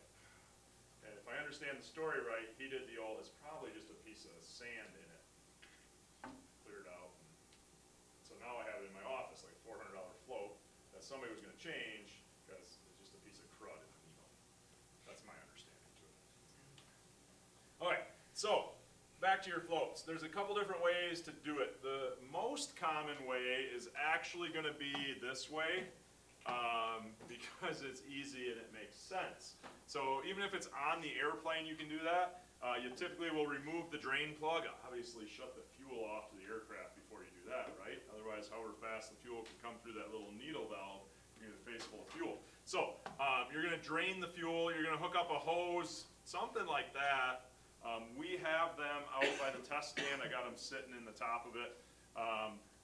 and if I understand the story right, he did the old, it's probably just a piece of sand in it. Cleared out. So now I have it in my office, like a $400 float that somebody was gonna change because it's just a piece of crud in the needle. That's my understanding to it. Alright, so back to your floats. There's a couple different ways to do it. The most common way is actually going to be this way because it's easy and it makes sense. So even if it's on the airplane, you can do that. You typically will remove the drain plug. Obviously, shut the fuel off to the aircraft before you do that, right? Otherwise, however fast the fuel can come through that little needle valve, you're going to face full of fuel. So you're going to drain the fuel. You're going to hook up a hose, something like that. We have them out by the test stand. I got them sitting in the top of it.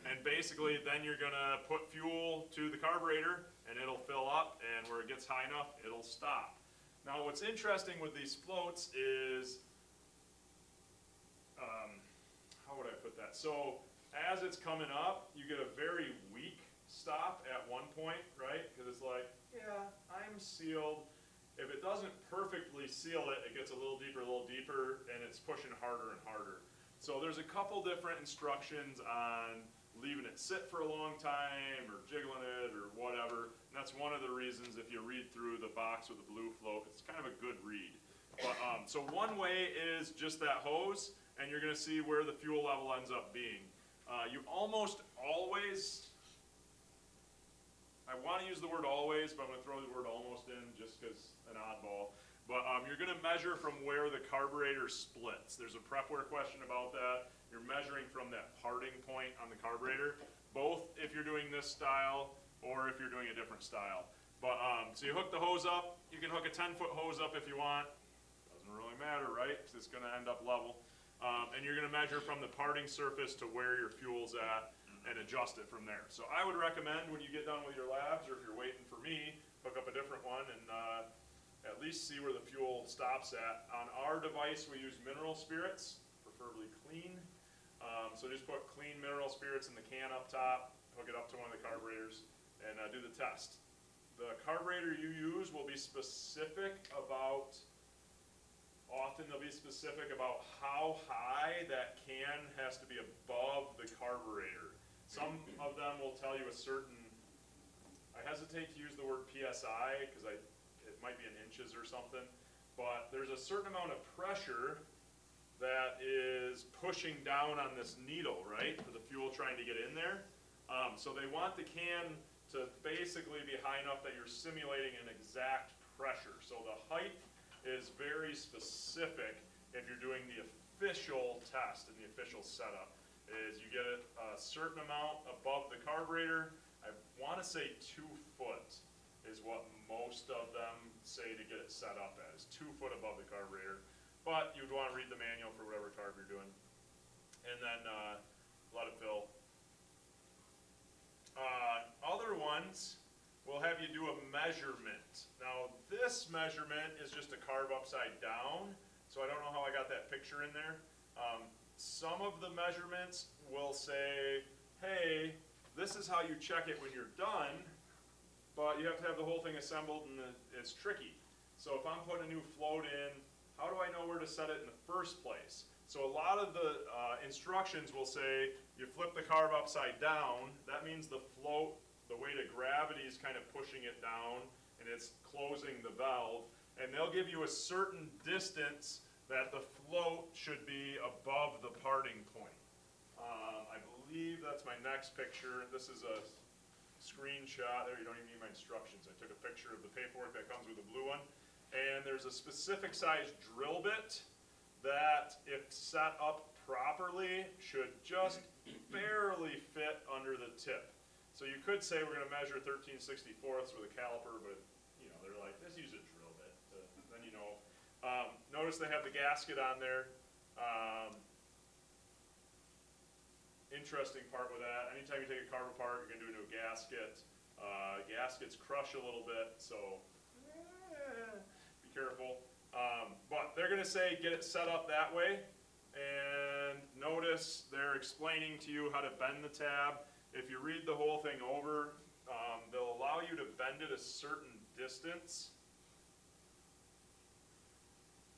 And basically then you're gonna put fuel to the carburetor and it'll fill up, and where it gets high enough, it'll stop. Now what's interesting with these floats is, how would I put that? So as it's coming up, you get a very weak stop at one point, right? Because it's like, yeah, I'm sealed. If it doesn't perfectly seal it, it gets a little deeper, and it's pushing harder and harder. So there's a couple different instructions on leaving it sit for a long time, or jiggling it, or whatever. And that's one of the reasons, if you read through the box with the blue float, it's kind of a good read. But, so one way is just that hose, and you're gonna see where the fuel level ends up being. You almost always, I want to use the word always, but I'm going to throw the word almost in just because an oddball. But you're going to measure from where the carburetor splits. There's a prepware question about that. You're measuring from that parting point on the carburetor, both if you're doing this style or if you're doing a different style. But so you hook the hose up. You can hook a 10-foot hose up if you want. Doesn't really matter, right? Because it's going to end up level. And you're going to measure from the parting surface to where your fuel's at and adjust it from there. So I would recommend when you get done with your labs, or if you're waiting for me, hook up a different one and at least see where the fuel stops at. On our device, we use mineral spirits, preferably clean. So just put clean mineral spirits in the can up top, hook it up to one of the carburetors, and do the test. The carburetor you use will be specific about, often they'll be specific about how high that can has to be above the carburetor. Some of them will tell you a certain, I hesitate to use the word PSI because it might be in inches or something, but there's a certain amount of pressure that is pushing down on this needle, right, for the fuel trying to get in there. So they want the can to basically be high enough that you're simulating an exact pressure. So the height is very specific if you're doing the official test and the official setup. Is you get it a certain amount above the carburetor. I want to say 2 foot is what most of them say to get it set up as, 2 foot above the carburetor. But you'd want to read the manual for whatever carb you're doing. And then let it fill. Other ones will have you do a measurement. Now this measurement is just a carb upside down, so I don't know how I got that picture in there. Some of the measurements will say, hey, this is how you check it when you're done, but you have to have the whole thing assembled and it's tricky. So if I'm putting a new float in, how do I know where to set it in the first place? So a lot of the instructions will say, you flip the carb upside down, that means the float, the weight of gravity is kind of pushing it down and it's closing the valve, and they'll give you a certain distance that the float should be above the parting point. I believe that's my next picture. This is a screenshot. There, you don't even need my instructions. I took a picture of the paperwork that comes with the blue one. And there's a specific size drill bit that, if set up properly, should just barely fit under the tip. So you could say we're going to measure 13/64 with a caliper, but you know, they're like, just use a drill bit. Then you know. Notice they have the gasket on there. Interesting part with that, anytime you take a carb apart, you're going to do a new gasket. Gaskets crush a little bit, so be careful. But they're going to say get it set up that way. And notice they're explaining to you how to bend the tab. If you read the whole thing over, they'll allow you to bend it a certain distance.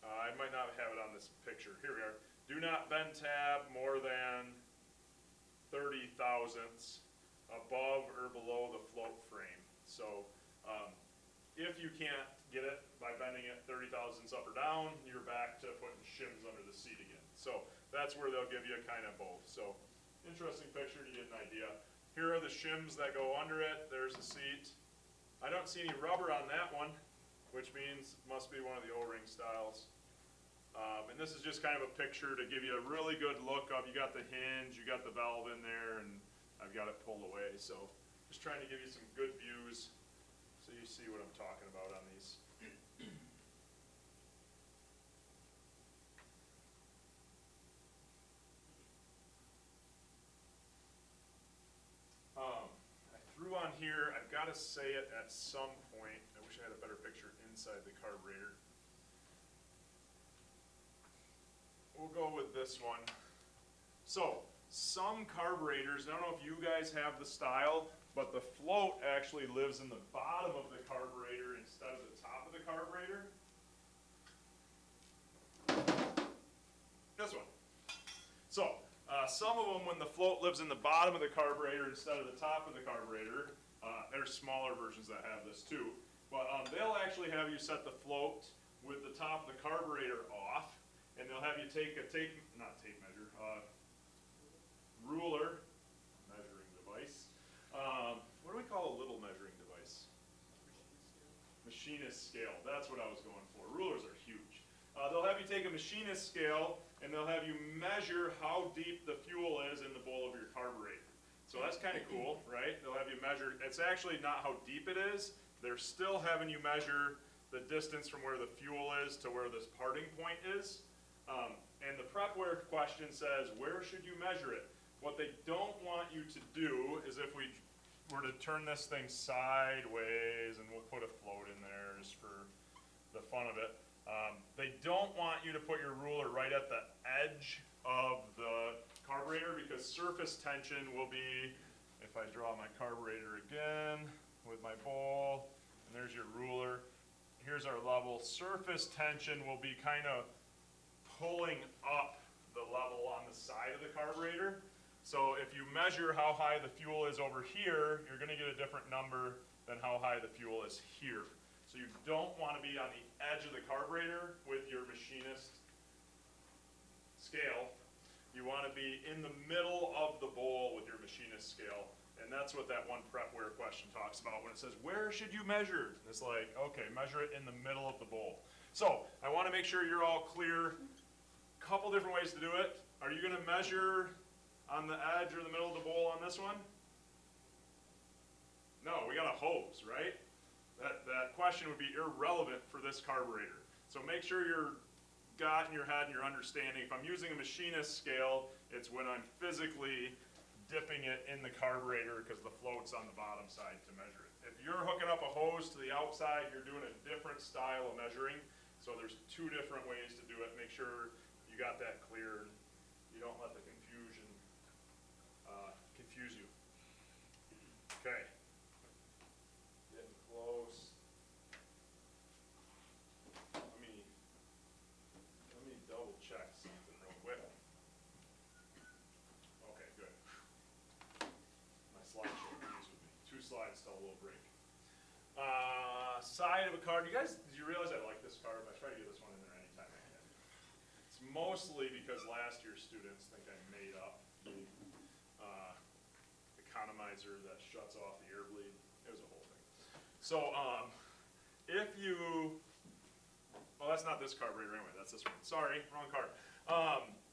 I might not have it on this picture. Here we are. Do not bend tab more than 30 thousandths above or below the float frame. So if you can't get it by bending it 30 thousandths up or down, you're back to putting shims under the seat again. So that's where they'll give you kind of both. So interesting picture to get an idea. Here are the shims that go under it. There's the seat. I don't see any rubber on that one, which means it must be one of the O-ring styles. And this is just kind of a picture to give you a really good look of, you got the hinge, you got the valve in there, and I've got it pulled away. So just trying to give you some good views so you see what I'm talking about on these. I threw on here, I've got to say it at some point. I wish I had a better picture inside the carburetor. We'll go with this one. So, some carburetors, I don't know if you guys have the style, but the float actually lives in the bottom of the carburetor instead of the top of the carburetor. This one. So, some of them, when the float lives in the bottom of the carburetor instead of the top of the carburetor, there's smaller versions that have this too, but they'll actually have you set the float with the top of the carburetor off, and they'll have you take a ruler, measuring device. What do we call a little measuring device? machinist scale. That's what I was going for. Rulers are huge. They'll have you take a machinist scale and they'll have you measure how deep the fuel is in the bowl of your carburetor. So that's kind of cool, right? They'll have you measure, it's actually not how deep it is. They're still having you measure the distance from where the fuel is to where this parting point is. And the prepware question says, where should you measure it? What they don't want you to do is if we were to turn this thing sideways, and we'll put a float in there just for the fun of it. They don't want you to put your ruler right at the edge of the carburetor because surface tension will be, if I draw my carburetor again with my bowl, and there's your ruler, here's our level. Surface tension will be kind of pulling up the level on the side of the carburetor. So if you measure how high the fuel is over here, you're gonna get a different number than how high the fuel is here. So you don't wanna be on the edge of the carburetor with your machinist scale. You wanna be in the middle of the bowl with your machinist scale. And that's what that one prepware question talks about when it says, where should you measure? It's like, okay, measure it in the middle of the bowl. So I wanna make sure you're all clear. Couple different ways to do it. Are you gonna measure on the edge or the middle of the bowl on this one? No, we got a hose, right? That question would be irrelevant for this carburetor. So make sure you're got in your head and you're understanding. If I'm using a machinist scale, it's when I'm physically dipping it in the carburetor because the float's on the bottom side to measure it. If you're hooking up a hose to the outside, you're doing a different style of measuring. So there's two different ways to do it. Make sure you got that clear. You don't let the confusion confuse you. Okay. Getting close. Let me double check something real quick. Okay, good. My slideshow agrees with me. 2 slides till a little break. Side of a car. Did you realize I like this card? I try to get this one in there anytime I can. It's mostly because last year's students think I made up the economizer that shuts off the air bleed. It was a whole thing. So, if you, well, that's not this carburetor anyway, that's this one. Sorry, wrong card.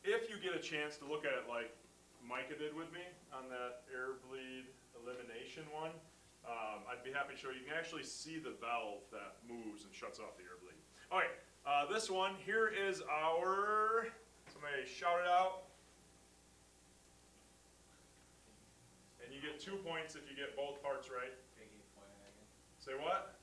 If you get a chance to look at it like Micah did with me on that air bleed elimination one, I'd be happy to show you. You can actually see the valve that moves and shuts off the air bleed. Okay, this one, here is our, somebody shout it out. And you get 2 points if you get both parts right. Say what?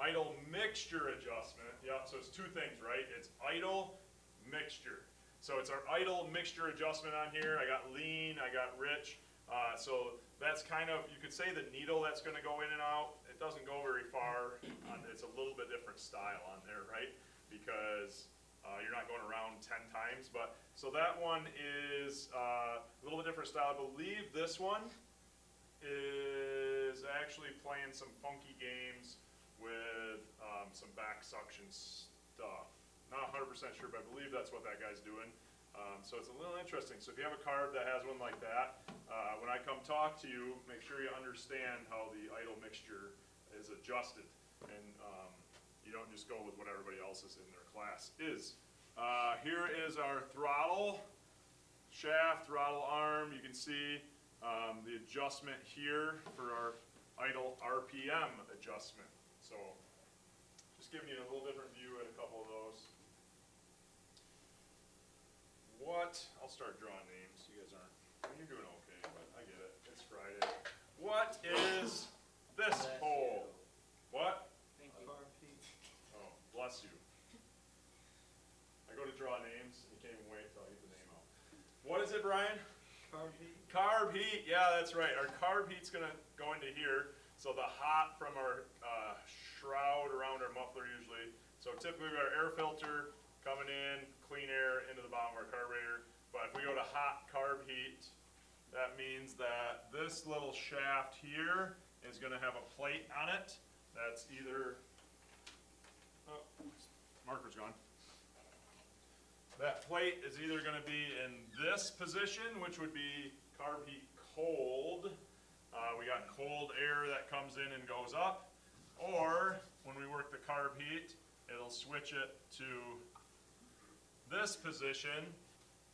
Idle mixture adjustment. Yep, so it's 2 things, right? It's idle mixture. So it's our idle mixture adjustment on here. I got lean, I got rich. So that's kind of, you could say the needle that's gonna go in and out. It doesn't go very far. It's a little bit different style on there, right? Because you're not going around 10 times. But so that one is a little bit different style. I believe this one is actually playing some funky games with some back suction stuff. Not 100% sure, but I believe that's what that guy's doing. So it's a little interesting. So if you have a carb that has one like that, when I come talk to you, make sure you understand how the idle mixture is adjusted. And you don't just go with what everybody else is in their class is. Here is our throttle shaft, throttle arm. You can see the adjustment here for our idle RPM adjustment. So just giving you a little different view at a couple of those. I'll start drawing names. You guys aren't, I mean, you're doing okay, but I get it. It's Friday. What is this hole? What? Thank you. Oh, bless you. I go to draw names, and you can't even wait till I get the name out. What is it, Brian? Carb heat. Carb heat, yeah, that's right. Our carb heat's gonna go into here. So the hot from our shroud around our muffler usually. So typically we got our air filter coming in, clean air into the bottom of our carburetor. But if we go to hot carb heat, that means that this little shaft here is gonna have a plate on it. That's either, oh, marker's gone. That plate is either gonna be in this position, which would be carb heat cold, we got cold air that comes in and goes up. Or when we work the carb heat, it'll switch it to this position,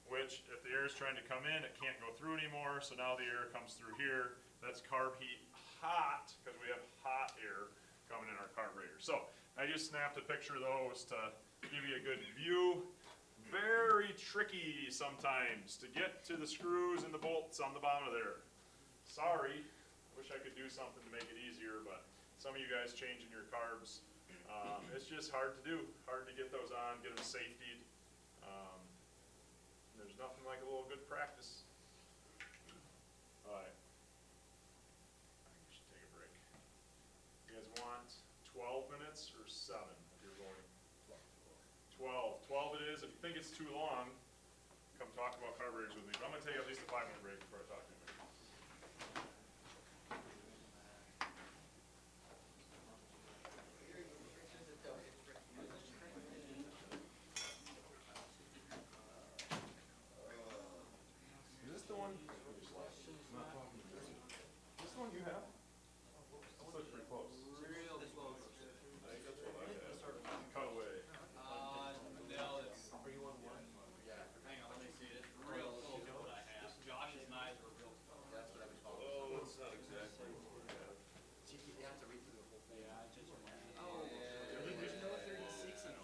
which if the air is trying to come in, it can't go through anymore. So now the air comes through here. That's carb heat hot, because we have hot air coming in our carburetor. So I just snapped a picture of those to give you a good view. Very tricky sometimes to get to the screws and the bolts on the bottom of there. Sorry, wish I could do something to make it easier, but some of you guys changing your carbs, it's just hard to do. Hard to get those on, get them safetied. There's nothing like a little good practice. All right. I think we should take a break. You guys want 12 minutes or 7 if you're going? 12. 12 it is. If you think it's too long, come talk about carburetors with me. But I'm going to take at least a 5-minute break before I talk to you. Is this the one? Is this the one you have? This looks pretty close. Real close. I think that's what I have. Cut away. No, it's. Are you on one? Yeah. Hang on, let me see it. It's real close to what I have. Josh's knives were real close. That's what I was calling. Oh, it's not exactly what we have. So you have to read through the whole thing. Yeah, I just. Oh, there's no 36 in it.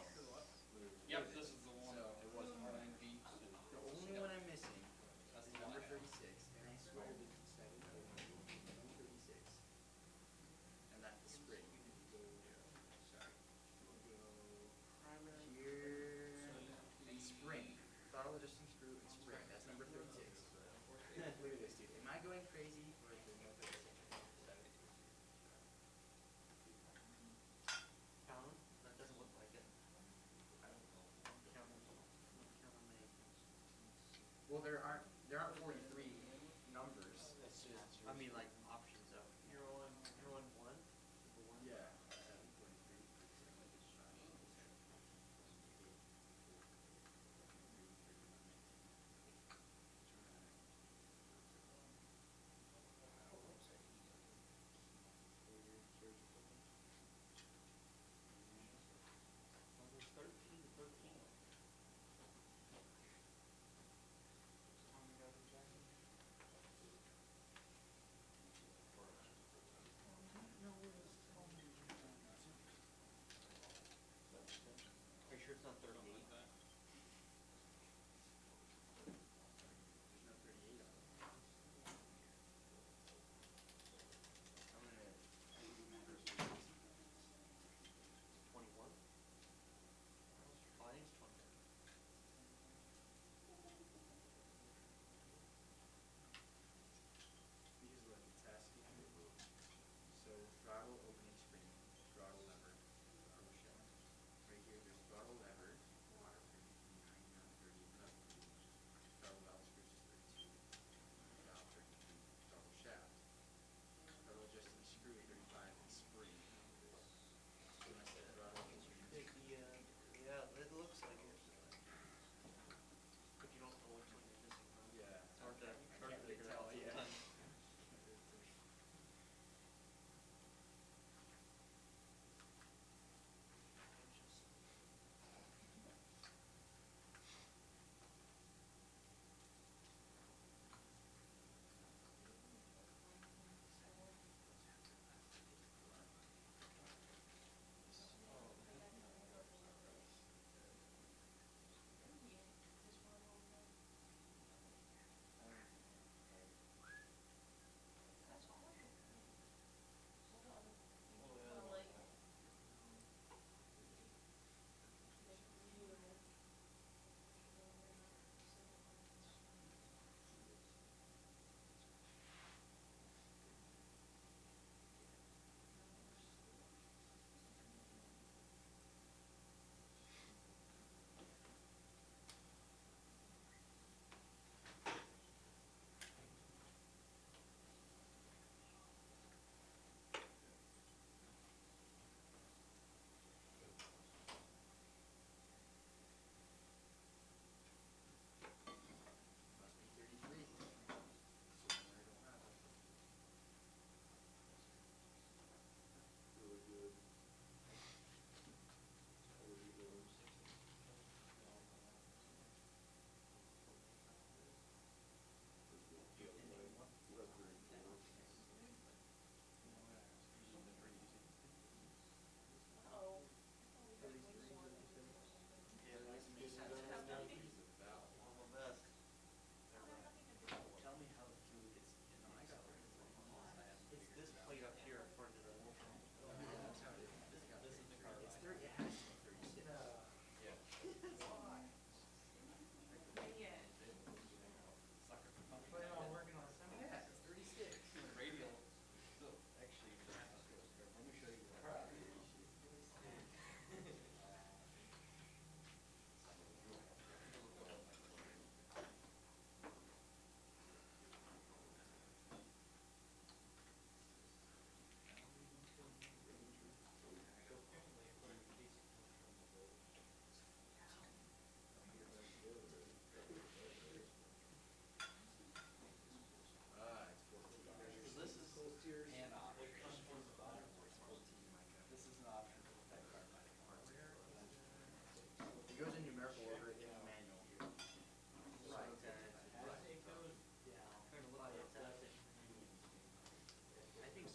Yep, this is the one. So, It wasn't running beats. the only one I'm missing is number 36, and I swear this is 36. And that's the spring. Sorry. Here, and spring. Throttle adjusting screw and spring. That's number 36. Look at this, dude. Am I going crazy or is there no 36? Count 'em? That doesn't look like it. I don't know. Count 'em. Count how many. Well, there aren't 43 numbers. It's just. I mean, like, options though. You're on one? Yeah.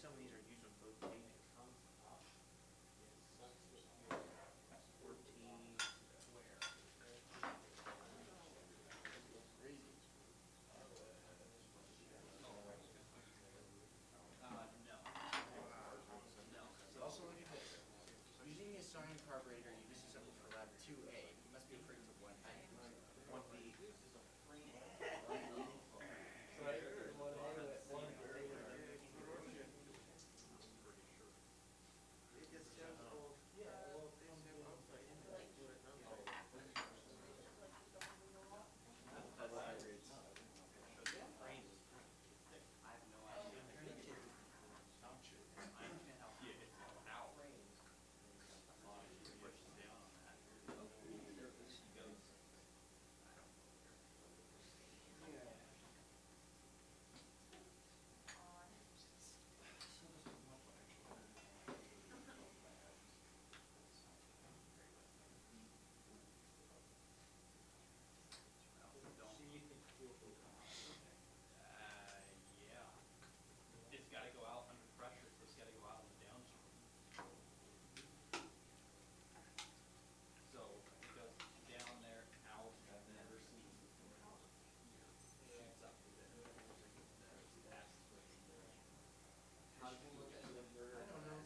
some of these are used on both pages. 14 Where? Crazy. No. No. So also look at this. Using the assigned carburetor, you disassembled for lab 2A. You must be referring to 1A. 1B. I have no idea. I understand how pushes down on that. Yeah. It's gotta go out under pressure, so it's gotta go out on the downstream. So it goes down there, out, and then shoots up to there. How did you look at it? I don't know.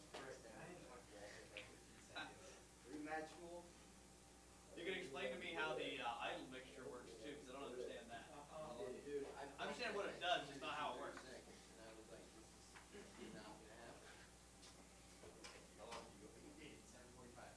You can explain to me how the idle mixture works too, because I don't understand that. I understand what it does, just not how it works. How long do you go? 7:45.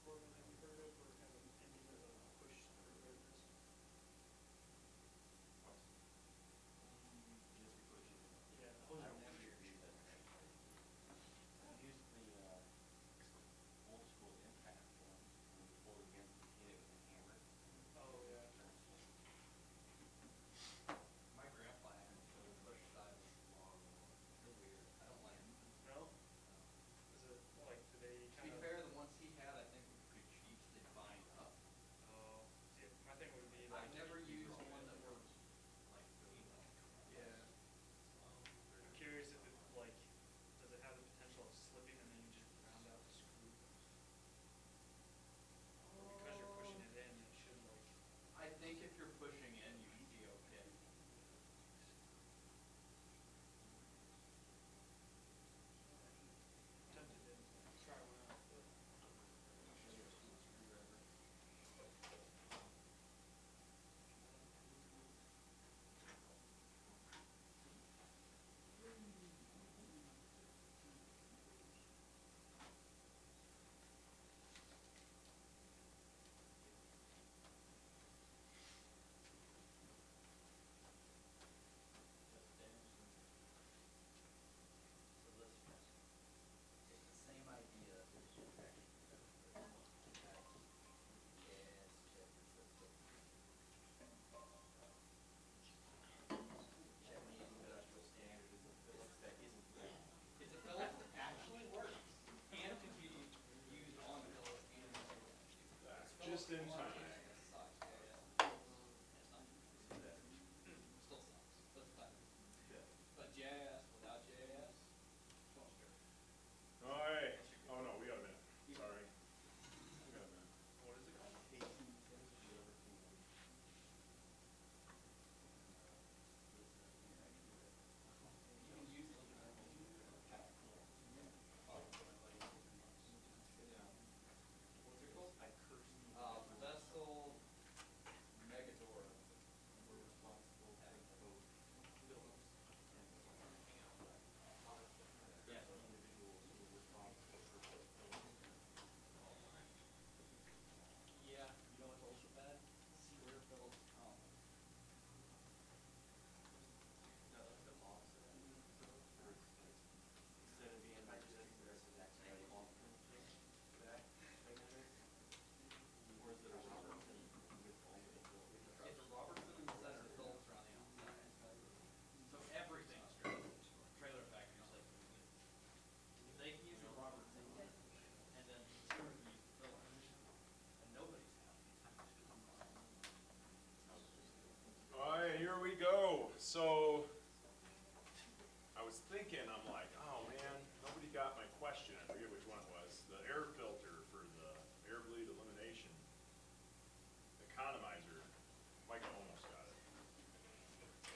Corbin, have you heard of or kind of ending of a push through business? Yeah, those are Used the old school impact one, when you pulled against it, hit it with a hammer. Oh, yeah. My grandpa had it, so the push side was long. They're weird. I don't like them. No? Is it like, do they To kind be of? fair, the ones he had, I think were pretty cheap, so they'd bind up. Oh, see, my thing would be I've like. never used one that were like really well. Yeah. I'm curious if it like, does it have the potential of slipping and then you just round out the screw? Or because you're pushing it in, it should like. I think if you're pushing in, you should be okay. Tempted to try one out, but. So this, it's the same idea. Japanese industrial standard is a Phillips that isn't good. It's a Phillips that actually works and can be used on the Phillips and Just in time. sucks, yeah.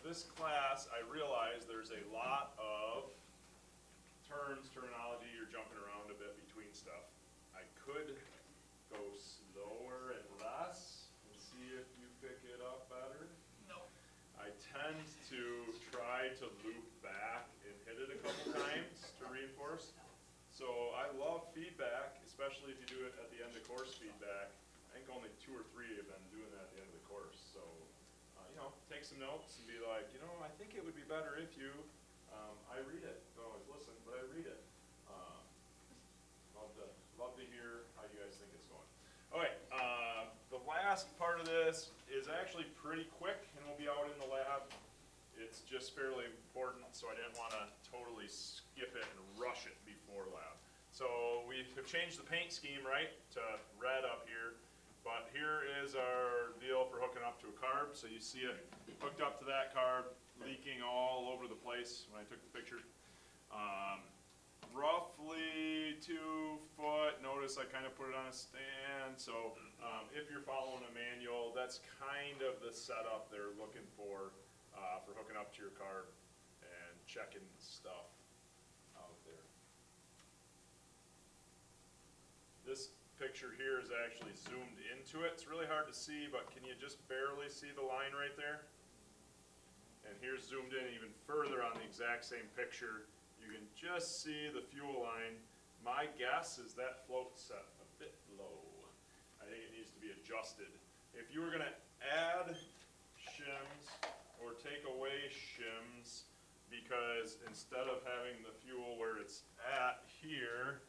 this class, I realize there's a lot of terms, terminology, you're jumping around a bit between stuff. I could go slower and less and see if you pick it up better. No. I tend to try to loop back and hit it a couple times to reinforce. So I love feedback, especially if you do it at the end of course feedback. I think only 2 or 3 have been doing that at the end of the course. So, take some notes and be like, I think it would be better if you, I read it. Don't always listen, but I read it. Love to hear how you guys think it's going. Okay, the last part of this is actually pretty quick and we'll be out in the lab. It's just fairly important, so I didn't want to totally skip it and rush it before lab. So we have changed the paint scheme, right, to red up here. But here is our deal for hooking up to a carb. So you see it hooked up to that carb, leaking all over the place when I took the picture. Roughly 2 foot. Notice I kind of put it on a stand. So if you're following a manual, that's kind of the setup they're looking for hooking up to your carb and checking stuff out there. This picture here is actually zoomed into it. It's really hard to see, but can you just barely see the line right there? And here's zoomed in even further on the exact same picture. You can just see the fuel line. My guess is that float's set a bit low. I think it needs to be adjusted. If you were going to add shims or take away shims, because instead of having the fuel where it's at here,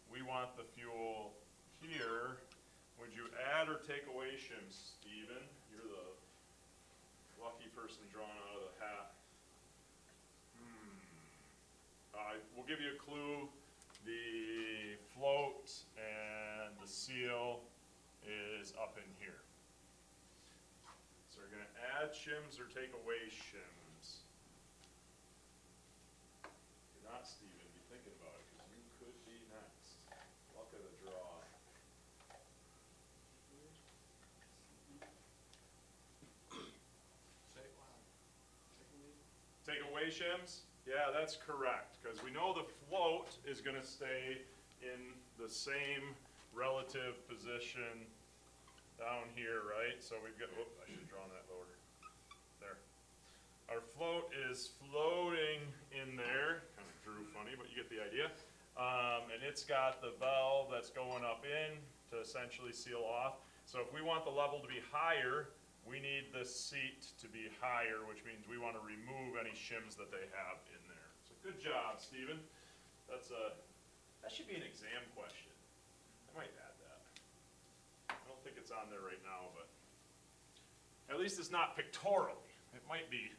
we want the fuel here. Would you add or take away shims, Steven? You're the lucky person drawn out of the hat. We'll give you a clue. The float and the seal is up in here. So you're going to add shims or take away shims. If you're not Steven, be thinking about it, because you could be next. Luck of the draw. Take away shims? Yeah, that's correct, because we know the float is going to stay in the same relative position down here, right? So we've got, whoop, I should have drawn that lower. There. Our float is floating in there. Kind of drew funny, but you get the idea. And it's got the valve that's going up in to essentially seal off. So if we want the level to be higher, we need the seat to be higher, which means we want to remove any shims that they have in there. So good job, Steven. That should be an exam question. I might add that. I don't think it's on there right now, but at least it's not pictorially. It might be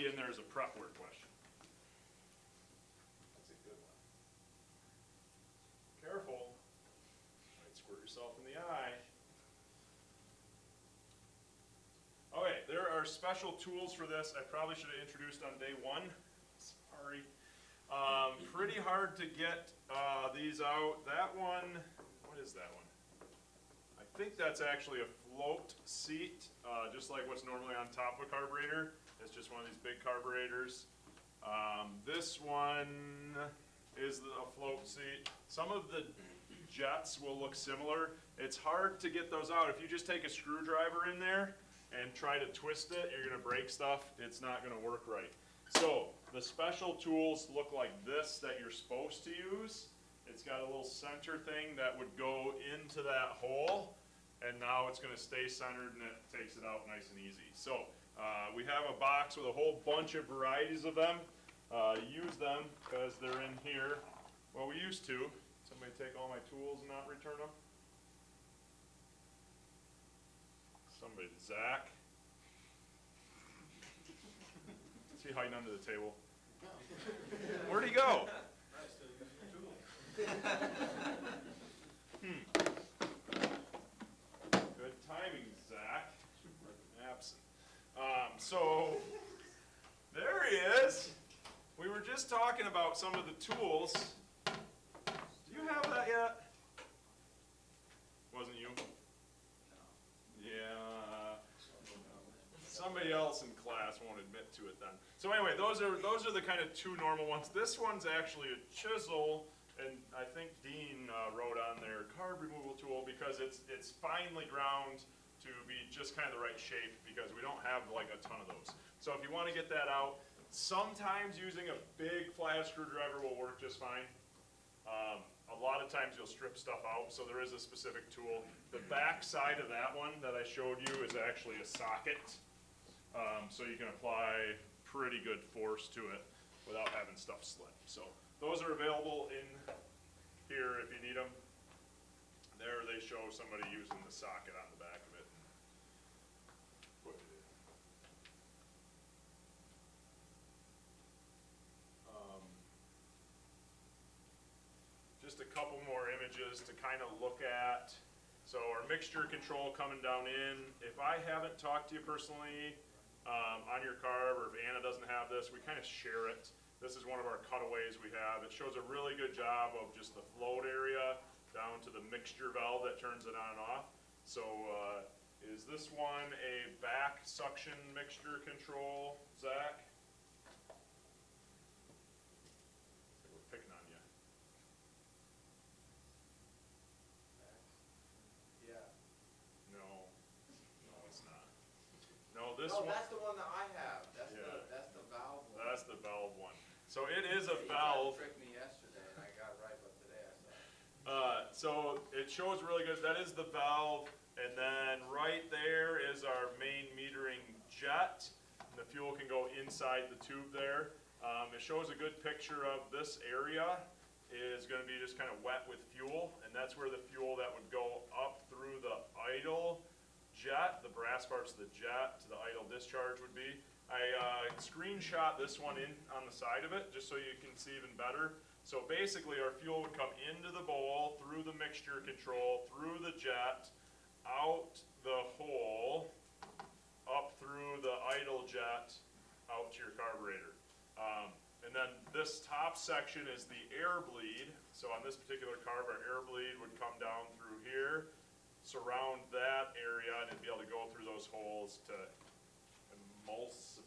in there as a prep word question. That's a good one. Careful. Might squirt yourself in the eye. Okay, there are special tools for this. I probably should have introduced on day 1. Sorry. Pretty hard to get these out. That one, what is that one? I think that's actually a float seat, just like what's normally on top of a carburetor. It's just one of these big carburetors. This one is a float seat. Some of the jets will look similar. It's hard to get those out. If you just take a screwdriver in there and try to twist it, you're going to break stuff. It's not going to work right. So the special tools look like this that you're supposed to use. It's got a little center thing that would go into that hole, and now it's going to stay centered and it takes it out nice and easy. So we have a box with a whole bunch of varieties of them. Use them because they're in here. Well, we used to. Somebody take all my tools and not return them? Somebody, Zach. Is he hiding under the table? Where'd he go? Good timing, Zach. Absent. So there he is. We were just talking about some of the tools. Do you have that yet? Wasn't you? Yeah. Somebody else in class So anyway, those are the kind of two normal ones. This one's actually a chisel, and I think Dean wrote on there carb removal tool because it's finely ground to be just kind of the right shape because we don't have like a ton of those. So if you want to get that out, sometimes using a big flat screwdriver will work just fine. A lot of times you'll strip stuff out, so there is a specific tool. The back side of that one that I showed you is actually a socket, so you can apply pretty good force to it without having stuff slip. So those are available in here if you need them. There they show somebody using the socket on the back of it. Put it in. Just a couple more images to kind of look at. So our mixture control coming down in. If I haven't talked to you personally on your carb, or if Anna doesn't have this, we kind of share it. This is one of our cutaways we have. It shows a really good job of just the float area down to the mixture valve that turns it on and off. So is this one a back suction mixture control, Zach? We're picking on you. Yeah. No, it's not. No, this No, one. that's the one that I have. That's Yeah. that's the valve one. That's the valve one. So it is a You tried to valve. trick me yesterday, and I got it right, but today I saw it. So it shows really good. That is the valve, and then right there is our main metering jet. And the fuel can go inside the tube there. It shows a good picture of this area is going to be just kind of wet with fuel, and that's where the fuel that would go up through the idle jet, the brass parts of the jet, to the idle discharge would be. I screenshot this one in on the side of it just so you can see even better. So basically our fuel would come into the bowl, through the mixture control, through the jet, out the hole, up through the idle jet, out to your carburetor. And then this top section is the air bleed. So on this particular carb, our air bleed would come down through here, surround that area, and it'd be able to go through those holes to emulsify